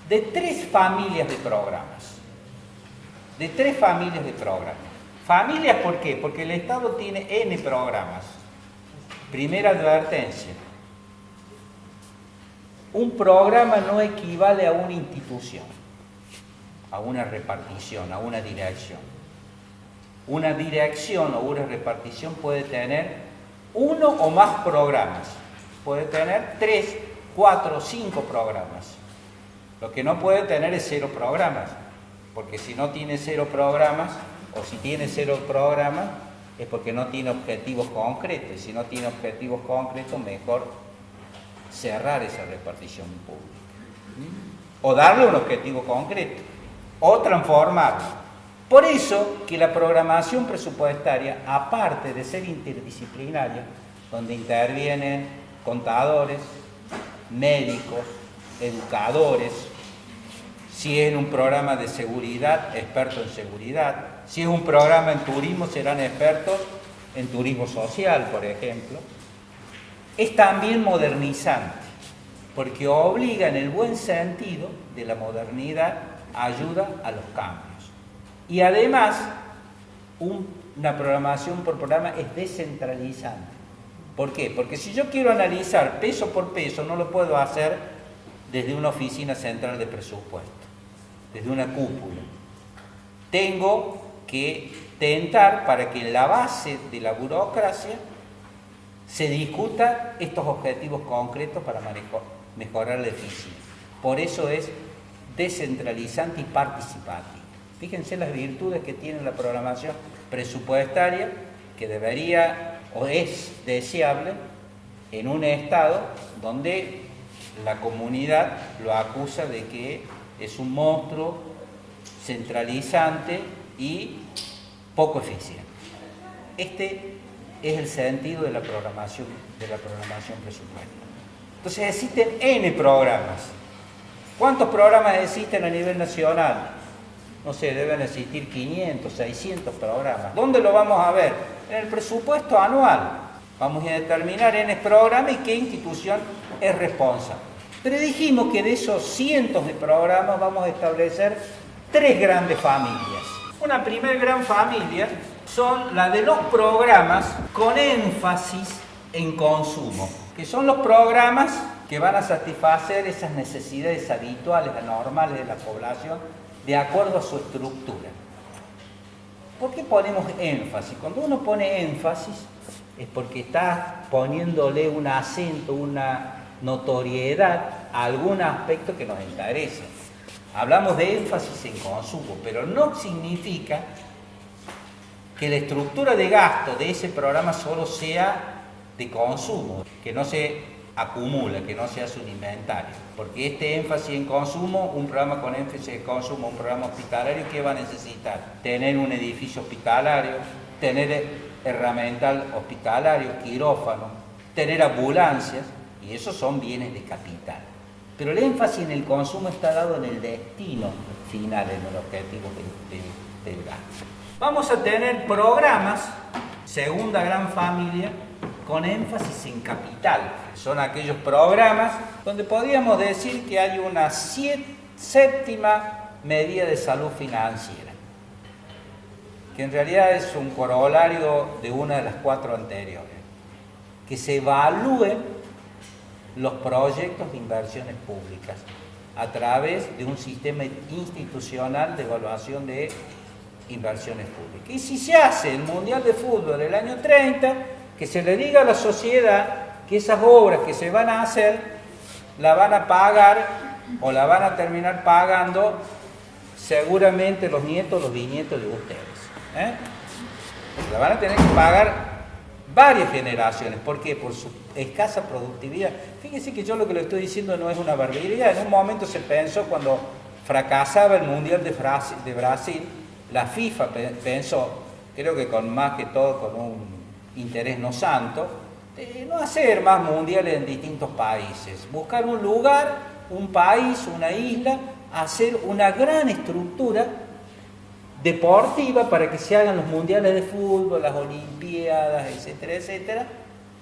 de tres familias de programas. De tres familias de programas. Familias, ¿por qué? Porque el Estado tiene N programas. Primera advertencia. Un programa no equivale a una institución, a una repartición, a una dirección. Una dirección o una repartición puede tener uno o más programas. Puede tener 3, 4, 5 programas. Lo que no puede tener es 0 programas, porque si no tiene 0 programas, o si tiene 0 programas, es porque no tiene objetivos concretos. Y si no tiene objetivos concretos, mejor cerrar esa repartición pública. O darle un objetivo concreto, o transformarlo. Por eso que la programación presupuestaria, aparte de ser interdisciplinaria, donde intervienen contadores, médicos, educadores, si es en un programa de seguridad, expertos en seguridad, si es un programa en turismo, serán expertos en turismo social, por ejemplo. Es también modernizante, porque obliga en el buen sentido de la modernidad, ayuda a los cambios. Y además, una programación por programa es descentralizante. ¿Por qué? Porque si yo quiero analizar peso por peso, no lo puedo hacer desde una oficina central de presupuesto, desde una cúpula. Tengo que tentar para que en la base de la burocracia se discutan estos objetivos concretos para mejorar la eficiencia. Por eso es descentralizante y participativo. Fíjense las virtudes que tiene la programación presupuestaria, que debería o es deseable en un Estado donde la comunidad lo acusa de que es un monstruo centralizante y poco eficiente. Este es el sentido de la programación presupuestaria. Entonces existen N programas. ¿Cuántos programas existen a nivel nacional? No sé, deben existir 500, 600 programas. ¿Dónde lo vamos a ver? En el presupuesto anual. Vamos a determinar en el programa y qué institución es responsable. Pero dijimos que de esos cientos de programas vamos a establecer 3 grandes familias. Una primer gran familia son la de los programas con énfasis en consumo, que son los programas que van a satisfacer esas necesidades habituales, anormales de la población, de acuerdo a su estructura. ¿Por qué ponemos énfasis? Cuando uno pone énfasis es porque está poniéndole un acento, una notoriedad a algún aspecto que nos interesa. Hablamos de énfasis en consumo, pero no significa que la estructura de gasto de ese programa solo sea de consumo, que no se acumula, que no se hace un inventario. Porque este énfasis en consumo, un programa con énfasis en consumo, un programa hospitalario, ¿qué va a necesitar? Tener un edificio hospitalario, tener herramental hospitalario, quirófano, tener ambulancias, y esos son bienes de capital. Pero el énfasis en el consumo está dado en el destino final, en el objetivo del gasto. Vamos a tener programas, segunda gran familia, con énfasis en capital, que son aquellos programas donde podríamos decir que hay una séptima medida de salud financiera, que en realidad es un corolario de una de las 4 anteriores, que se evalúen los proyectos de inversiones públicas a través de un sistema institucional de evaluación de inversiones públicas. Y si se hace el Mundial de Fútbol del año 30, que se le diga a la sociedad que esas obras que se van a hacer la van a pagar o la van a terminar pagando seguramente los nietos, los bisnietos de ustedes. La van a tener que pagar varias generaciones. ¿Por qué? Por su escasa productividad. Fíjense que yo lo que le estoy diciendo no es una barbaridad. En un momento se pensó, cuando fracasaba el Mundial de Brasil, la FIFA pensó, creo que con más que todo con un interés no santo, de no hacer más mundiales en distintos países, buscar un lugar, un país, una isla, hacer una gran estructura deportiva para que se hagan los mundiales de fútbol, las olimpiadas, etcétera, etcétera,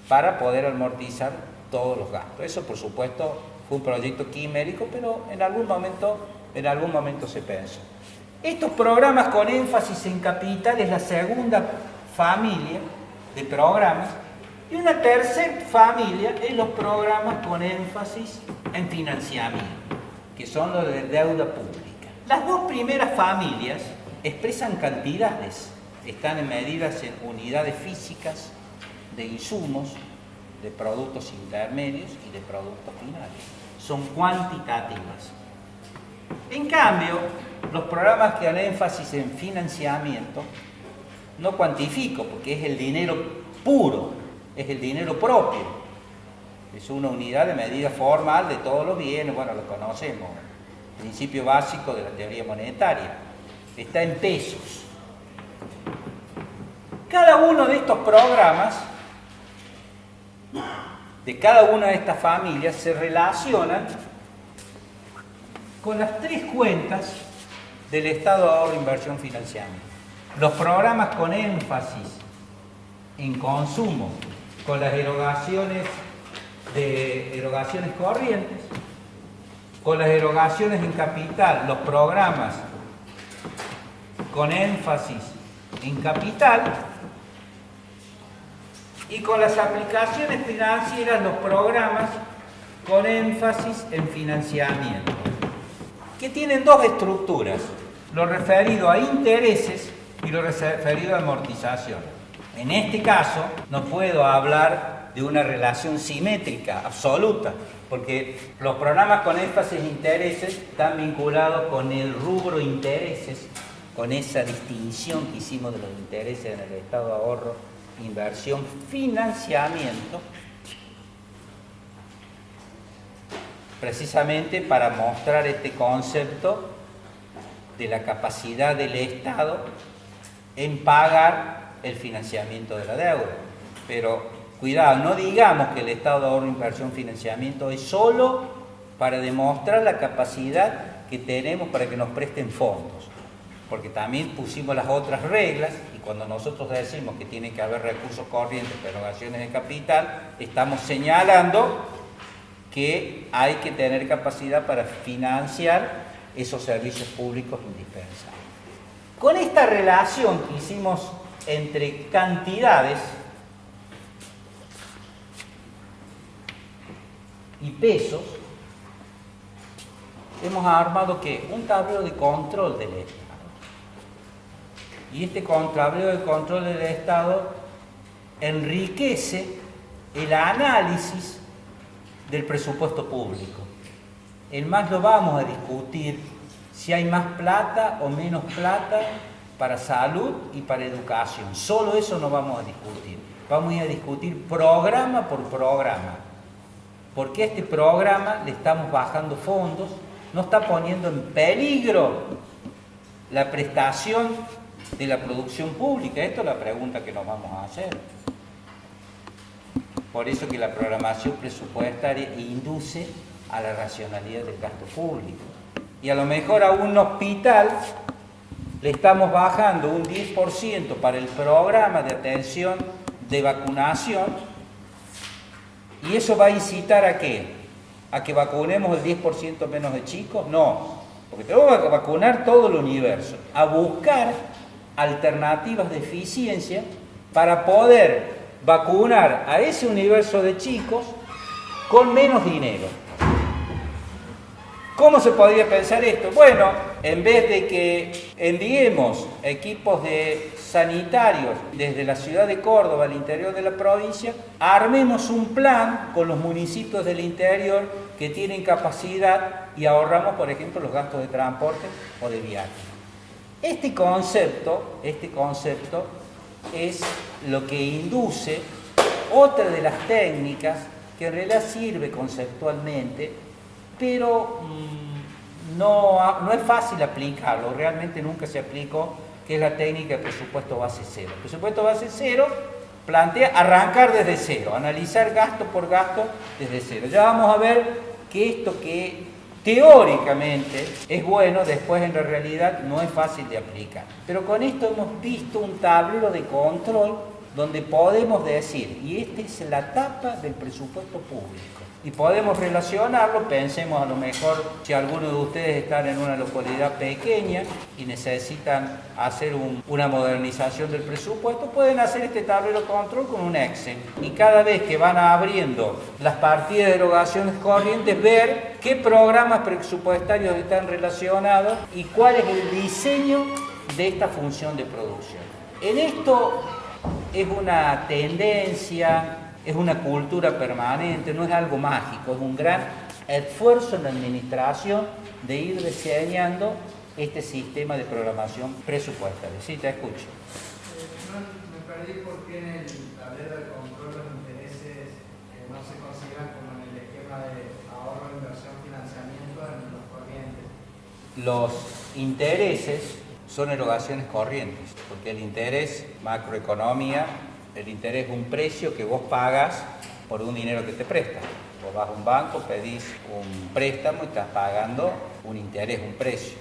para poder amortizar todos los gastos. Eso, por supuesto, fue un proyecto quimérico, pero en algún momento se pensó. Estos programas con énfasis en capital es la segunda familia de programas, y una tercera familia es los programas con énfasis en financiamiento, que son los de deuda pública. Las 2 primeras familias expresan cantidades, están medidas en unidades físicas de insumos, de productos intermedios y de productos finales. Son cuantitativas. En cambio, los programas que dan énfasis en financiamiento, no cuantifico porque es el dinero puro, es el dinero propio. Es una unidad de medida formal de todos los bienes, bueno, lo conocemos, principio básico de la teoría monetaria. Está en pesos. Cada uno de estos programas, de cada una de estas familias, se relacionan con las 3 cuentas del estado de ahorro, inversión, financiamiento. Los programas con énfasis en consumo, con las erogaciones corrientes, con las erogaciones en capital, los programas con énfasis en capital, y con las aplicaciones financieras, los programas con énfasis en financiamiento, que tienen 2 estructuras, lo referido a intereses y lo referido a amortización. En este caso, no puedo hablar de una relación simétrica absoluta, porque los programas con énfasis en intereses están vinculados con el rubro intereses, con esa distinción que hicimos de los intereses en el estado de ahorro, inversión, financiamiento, precisamente para mostrar este concepto de la capacidad del Estado en pagar el financiamiento de la deuda. Pero cuidado, no digamos que el estado de ahorro, inversión, financiamiento es solo para demostrar la capacidad que tenemos para que nos presten fondos. Porque también pusimos las otras reglas, y cuando nosotros decimos que tiene que haber recursos corrientes, erogaciones de capital, estamos señalando que hay que tener capacidad para financiar esos servicios públicos indispensables. Con esta relación que hicimos entre cantidades y pesos, hemos armado ¿qué? Un tablero de control del Estado. Y este tablero de control del Estado enriquece el análisis del presupuesto público. En más lo vamos a discutir si hay más plata o menos plata para salud y para educación. Solo eso no vamos a discutir. Vamos a ir a discutir programa por programa. Porque a este programa le estamos bajando fondos, no está poniendo en peligro la prestación de la producción pública. Esto es la pregunta que nos vamos a hacer. Por eso que la programación presupuestaria induce a la racionalidad del gasto público. Y a lo mejor a un hospital le estamos bajando un 10% para el programa de atención de vacunación, y eso va a incitar ¿a qué? ¿A que vacunemos el 10% menos de chicos? No, porque tenemos que vacunar todo el universo, a buscar alternativas de eficiencia para poder vacunar a ese universo de chicos con menos dinero. ¿Cómo se podría pensar esto? Bueno, en vez de que enviemos equipos sanitarios desde la ciudad de Córdoba al interior de la provincia, armemos un plan con los municipios del interior que tienen capacidad y ahorramos, por ejemplo, los gastos de transporte o de viaje. Este concepto es lo que induce otra de las técnicas que en realidad sirve conceptualmente, pero no es fácil aplicarlo, realmente nunca se aplicó, que es la técnica de presupuesto base cero. El presupuesto base cero plantea arrancar desde cero, analizar gasto por gasto desde cero. Ya vamos a ver que esto que teóricamente es bueno, después en la realidad no es fácil de aplicar. Pero con esto hemos visto un tablero de control donde podemos decir, y esta es la tapa del presupuesto público. Y podemos relacionarlo, pensemos a lo mejor si algunos de ustedes están en una localidad pequeña y necesitan hacer una modernización del presupuesto, pueden hacer este tablero de control con un Excel. Y cada vez que van abriendo las partidas de erogaciones corrientes, ver qué programas presupuestarios están relacionados y cuál es el diseño de esta función de producción. En esto es una tendencia, es una cultura permanente, no es algo mágico, es un gran esfuerzo en la administración de ir diseñando este sistema de programación presupuestaria. Sí, te escucho. Me perdí porque en el tablero de control los intereses no se consideran como en el esquema de ahorro, inversión, financiamiento en los corrientes. Los intereses son erogaciones corrientes, porque el interés, macroeconomía, el interés es un precio que vos pagas por un dinero que te prestan. Vos vas a un banco, pedís un préstamo y estás pagando un interés, un precio.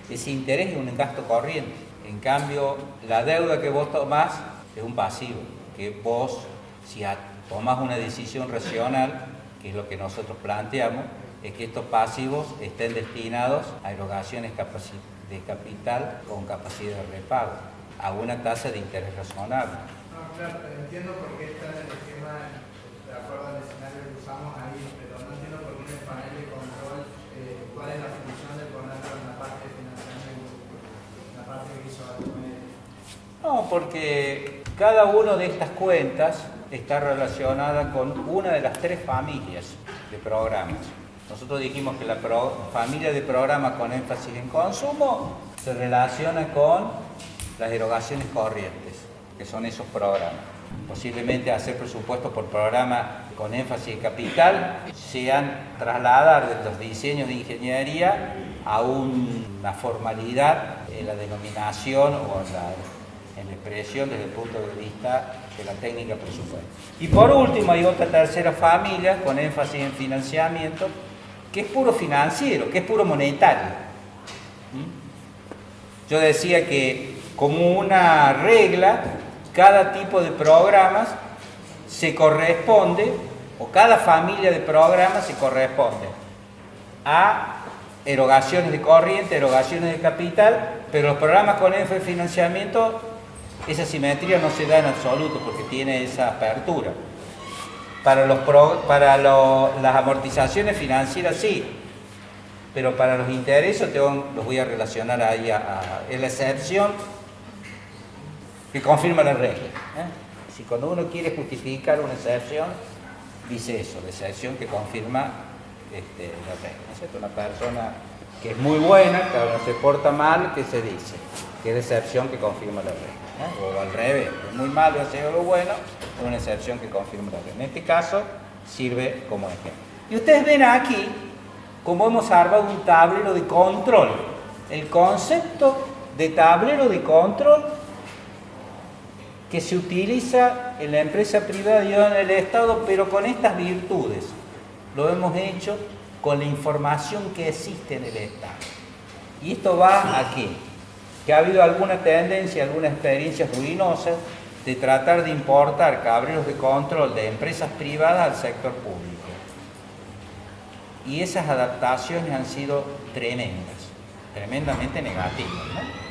Ese interés es un gasto corriente. En cambio, la deuda que vos tomás es un pasivo, que vos, si tomás una decisión racional, que es lo que nosotros planteamos, es que estos pasivos estén destinados a erogaciones de capital con capacidad de repago, a una tasa de interés razonable. Claro, entiendo por qué está en el esquema, de acuerdo al escenario que usamos ahí, pero no entiendo por qué en el panel de control, cuál es la función de ponerlo en la parte de financiamiento, en la parte que hizo Arcomedes. No, porque cada una de estas cuentas está relacionada con una de las tres familias de programas. Nosotros dijimos que la familia de programas con énfasis en consumo se relaciona con las erogaciones corrientes, que son esos programas. Posiblemente hacer presupuestos por programa con énfasis en capital sean trasladar de los diseños de ingeniería a una formalidad en la denominación o en la expresión desde el punto de vista de la técnica presupuestaria. Y por último hay otra tercera familia con énfasis en financiamiento, que es puro financiero, que es puro monetario. Yo decía que como una regla, cada tipo de programas se corresponde, o cada familia de programas se corresponde a erogaciones de corriente, erogaciones de capital, pero los programas con EFE financiamiento, esa simetría no se da en absoluto porque tiene esa apertura. Para las amortizaciones financieras sí, pero para los intereses los voy a relacionar ahí es la excepción que confirma la regla. Si cuando uno quiere justificar una excepción, dice eso, la excepción que confirma la regla. ¿No es cierto? Una persona que es muy buena, que ahora se porta mal, ¿qué se dice? Que es la excepción que confirma la regla. O al revés, es muy malo y hace algo bueno, es una excepción que confirma la regla. En este caso, sirve como ejemplo. Y ustedes ven aquí cómo hemos armado un tablero de control. El concepto de tablero de control que se utiliza en la empresa privada y en el Estado, pero con estas virtudes. Lo hemos hecho con la información que existe en el Estado. ¿Y esto va a qué? Que ha habido alguna tendencia, algunas experiencias ruinosas de tratar de importar tableros de control de empresas privadas al sector público. Y esas adaptaciones han sido tremendas, tremendamente negativas, ¿no?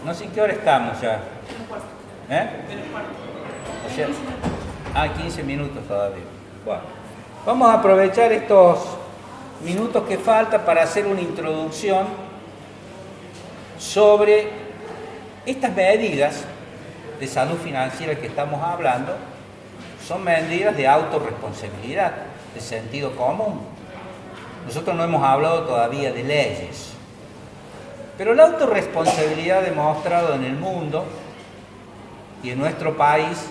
No sé en qué hora estamos ya. O sea, 15 minutos todavía. Bueno, vamos a aprovechar estos minutos que faltan para hacer una introducción sobre estas medidas de salud financiera que estamos hablando. Son medidas de autorresponsabilidad, de sentido común. Nosotros no hemos hablado todavía de leyes, pero la autorresponsabilidad ha demostrado en el mundo y en nuestro país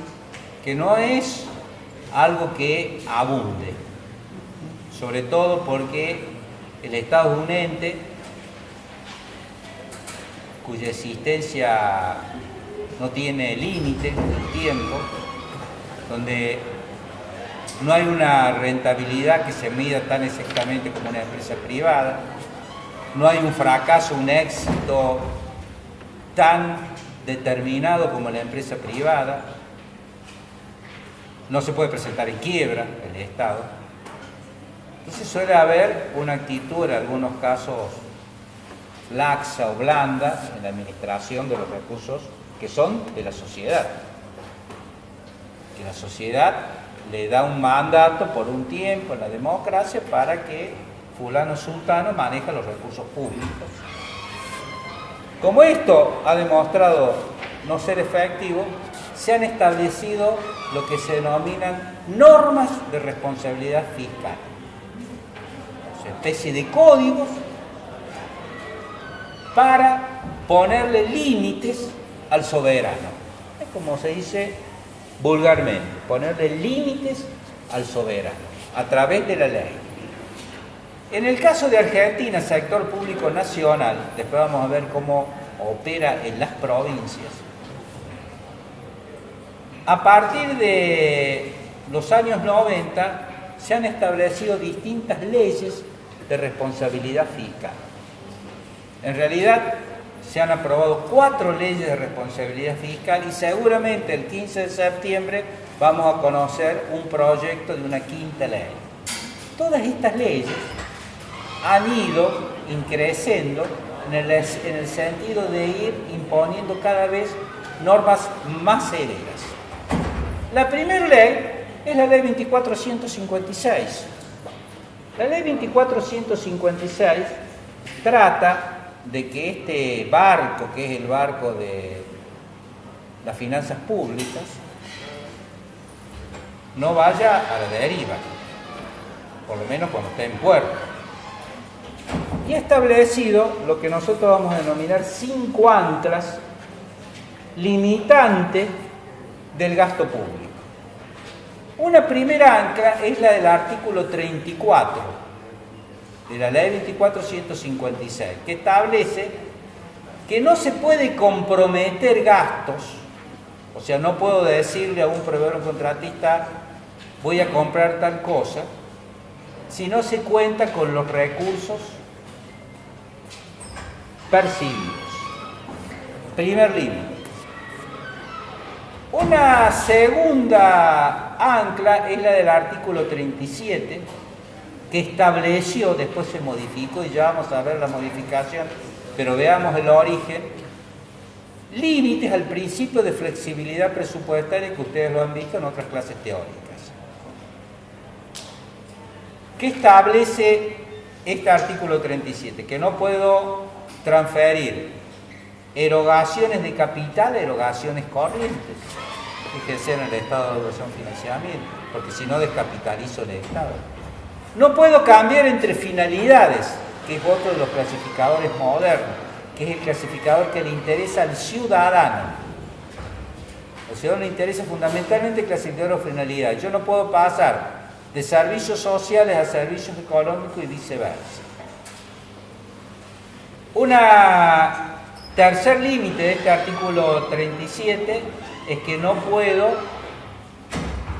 que no es algo que abunde, sobre todo porque el Estado es un ente cuya existencia no tiene límite de tiempo, donde no hay una rentabilidad que se mida tan exactamente como una empresa privada, no hay un fracaso, un éxito tan determinado como la empresa privada, no se puede presentar en quiebra el Estado. Entonces suele haber una actitud en algunos casos laxa o blanda en la administración de los recursos que son de la sociedad. Que la sociedad le da un mandato por un tiempo en la democracia para que fulano sultano maneja los recursos públicos. Como esto ha demostrado no ser efectivo, se han establecido lo que se denominan normas de responsabilidad fiscal. Una especie de códigos para ponerle límites al soberano. Es como se dice vulgarmente, ponerle límites al soberano a través de la ley. En el caso de Argentina, sector público nacional, después vamos a ver cómo opera en las provincias. A partir de los años 90 se han establecido distintas leyes de responsabilidad fiscal. En realidad se han aprobado 4 leyes de responsabilidad fiscal y seguramente el 15 de septiembre vamos a conocer un proyecto de una 5ª ley. Todas estas leyes han ido increciendo en el sentido de ir imponiendo cada vez normas más severas. La primera ley es la ley 2456. La ley 2456 trata de que este barco, que es el barco de las finanzas públicas, no vaya a la deriva, por lo menos cuando esté en puerto. Y ha establecido lo que nosotros vamos a denominar 5 anclas limitantes del gasto público. Una primera ancla es la del artículo 34 de la ley 2456, que establece que no se puede comprometer gastos, o sea, no puedo decirle a un proveedor o contratista voy a comprar tal cosa, si no se cuenta con los recursos percibidos. Primer límite. Una segunda ancla es la del artículo 37, que estableció, después se modificó y ya vamos a ver la modificación, pero veamos el origen, límites al principio de flexibilidad presupuestaria que ustedes lo han visto en otras clases teóricas. ¿Qué establece este artículo 37? Que no puedo transferir erogaciones de capital a erogaciones corrientes, que sean en el estado de evaluación y financiamiento, porque si no descapitalizo el Estado. No puedo cambiar entre finalidades, que es otro de los clasificadores modernos, que es el clasificador que le interesa al ciudadano. Al ciudadano le interesa fundamentalmente el clasificador de finalidades. Yo no puedo pasar de servicios sociales a servicios económicos y viceversa. Una tercer límite de este artículo 37 es que no puedo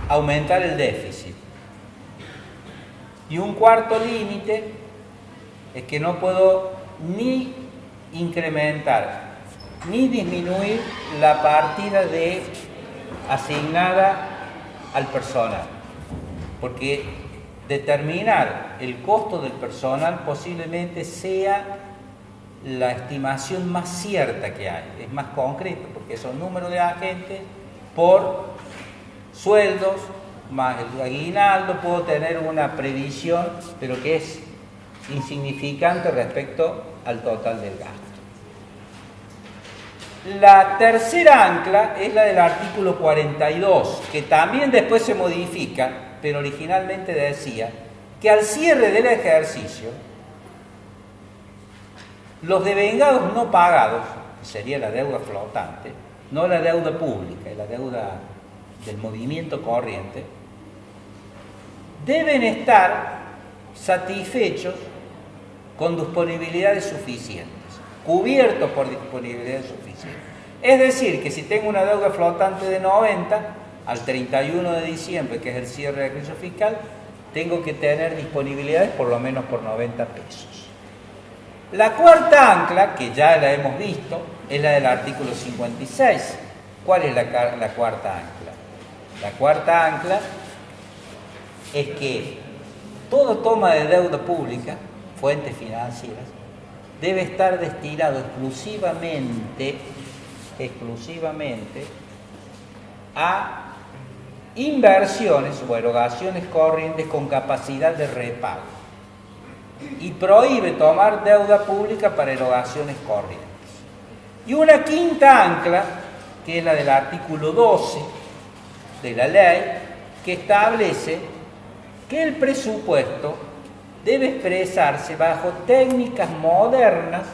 aumentar el déficit. Y un cuarto límite es que no puedo ni incrementar ni disminuir la partida asignada al personal. Porque determinar el costo del personal posiblemente sea la estimación más cierta que hay, es más concreto, porque son números de agentes por sueldos, más el aguinaldo, puedo tener una previsión, pero que es insignificante respecto al total del gasto. La tercera ancla es la del artículo 42, que también después se modifica, pero originalmente decía que al cierre del ejercicio, los devengados no pagados, que sería la deuda flotante, no la deuda pública, la deuda del movimiento corriente, deben estar satisfechos con disponibilidades suficientes, cubiertos por disponibilidades suficientes. Es decir, que si tengo una deuda flotante de 90, al 31 de diciembre, que es el cierre del ejercicio fiscal, tengo que tener disponibilidades por lo menos por 90 pesos. La cuarta ancla, que ya la hemos visto, es la del artículo 56. ¿Cuál es la cuarta ancla? La cuarta ancla es que toda toma de deuda pública, fuentes financieras, debe estar destinado exclusivamente a inversiones o erogaciones corrientes con capacidad de repago. Y prohíbe tomar deuda pública para erogaciones corrientes. Y una quinta ancla, que es la del artículo 12 de la ley, que establece que el presupuesto debe expresarse bajo técnicas modernas,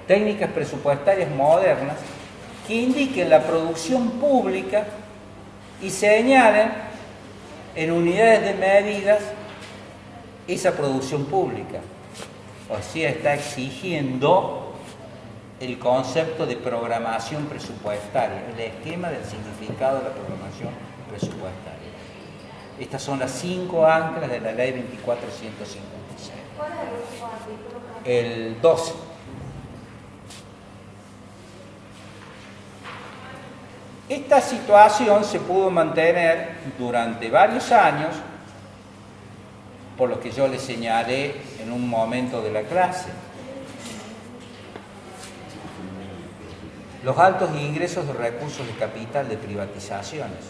técnicas presupuestarias modernas, que indiquen la producción pública y señalen en unidades de medidas esa producción pública. O sea, está exigiendo el concepto de programación presupuestaria, el esquema del significado de la programación presupuestaria. Estas son las 5 anclas de la ley 2456. ¿Cuál es el último artículo? El 12. Esta situación se pudo mantener durante varios años, por lo que yo les señalé en un momento de la clase. Los altos ingresos de recursos de capital de privatizaciones,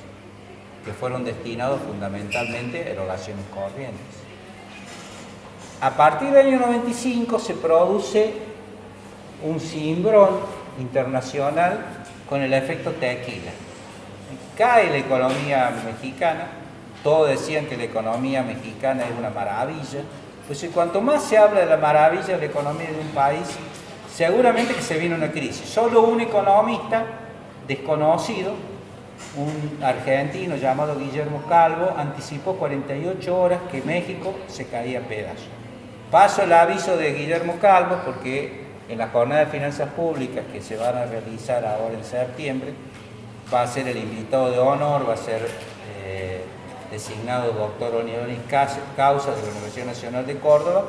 que fueron destinados fundamentalmente a erogaciones corrientes. A partir del año 95 se produce un cimbrón internacional con el efecto tequila. Cae la economía mexicana, todos decían que la economía mexicana es una maravilla, pues cuanto más se habla de la maravilla de la economía de un país, seguramente que se viene una crisis. Solo un economista desconocido, un argentino llamado Guillermo Calvo, anticipó 48 horas que México se caía a pedazos. Paso el aviso de Guillermo Calvo porque en la jornada de finanzas públicas que se van a realizar ahora en septiembre, va a ser el invitado de honor, va a ser designado doctor honoris causa de la Universidad Nacional de Córdoba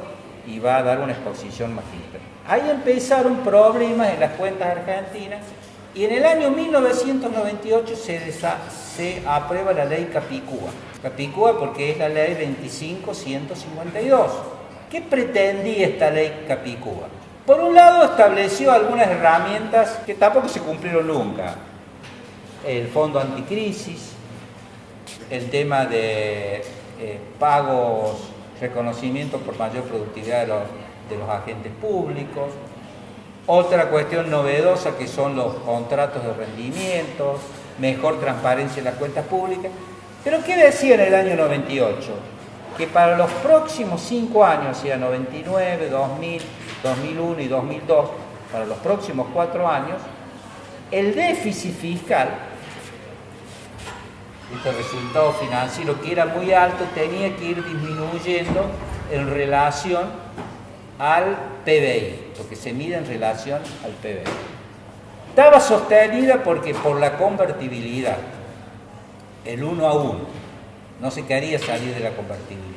y va a dar una exposición magistral. Ahí empezaron problemas en las cuentas argentinas y en el año 1998 se aprueba la ley Capicúa. Capicúa porque es la ley 25152. ¿Qué pretendía esta ley Capicúa? Por un lado estableció algunas herramientas que tampoco se cumplieron nunca. El fondo anticrisis, el tema de pagos, reconocimiento por mayor productividad de los agentes públicos. Otra cuestión novedosa que son los contratos de rendimiento, mejor transparencia en las cuentas públicas. Pero ¿qué decía en el año 98? Que para los próximos 5 años, o sea, 99, 2000, 2001 y 2002, para los próximos 4 años, el déficit fiscal, este resultado financiero que era muy alto, tenía que ir disminuyendo en relación al PBI, lo que se mide en relación al PBI. Estaba sostenida porque por la convertibilidad, el 1 a 1, no se quería salir de la convertibilidad.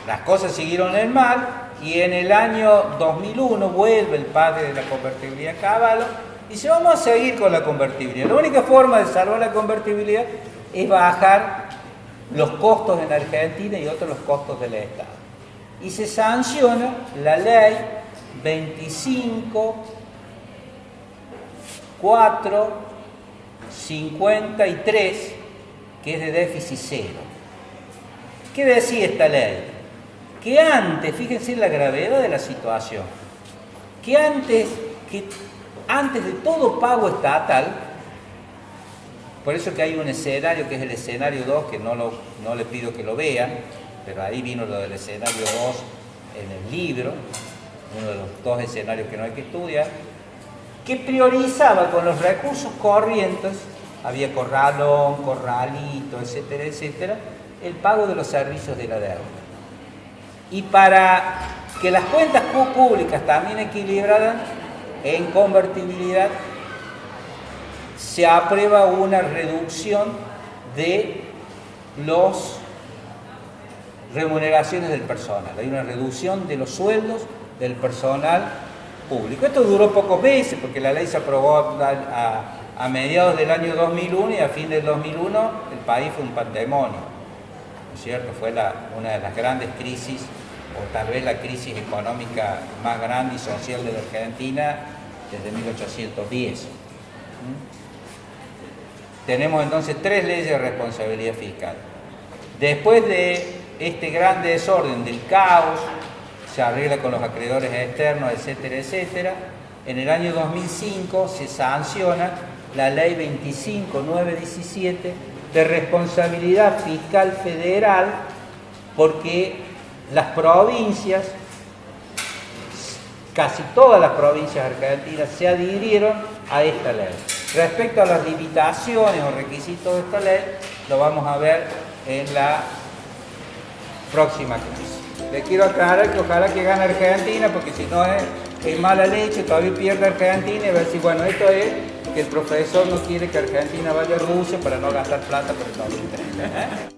Las cosas siguieron en mal y en el año 2001 vuelve el padre de la convertibilidad Cavallo y dice: vamos a seguir con la convertibilidad. La única forma de salvar la convertibilidad es bajar los costos en Argentina y otros los costos del Estado. Y se sanciona la ley 25.453, que es de déficit cero. ¿Qué decía esta ley? Que antes, fíjense la gravedad de la situación, que antes de todo pago estatal, por eso que hay un escenario que es el escenario 2, que no le pido que lo vean, pero ahí vino lo del escenario 2 en el libro, uno de los 2 escenarios que no hay que estudiar, que priorizaba con los recursos corrientes, había corralón, corralito, etcétera, etcétera, el pago de los servicios de la deuda. Y para que las cuentas públicas también equilibraran en convertibilidad, se aprueba una reducción de las remuneraciones del personal. Hay una reducción de los sueldos del personal público. Esto duró pocos meses porque la ley se aprobó a mediados del año 2001 y a fin del 2001 el país fue un pandemonio, ¿no es cierto? Fue una de las grandes crisis, o tal vez la crisis económica más grande y social de la Argentina desde 1810. Tenemos entonces 3 leyes de responsabilidad fiscal. Después de este gran desorden del caos, se arregla con los acreedores externos, etcétera, etcétera. En el año 2005 se sanciona la ley 25.917 de responsabilidad fiscal federal, porque las provincias, casi todas las provincias argentinas, se adhirieron a esta ley. Respecto a las limitaciones o requisitos de esta ley, lo vamos a ver en la próxima clase. Les quiero aclarar que ojalá que gane Argentina, porque si no es mala leche, todavía pierde Argentina y va a decir, bueno, esto es que el profesor no quiere que Argentina vaya a Rusia para no gastar plata por el 2030.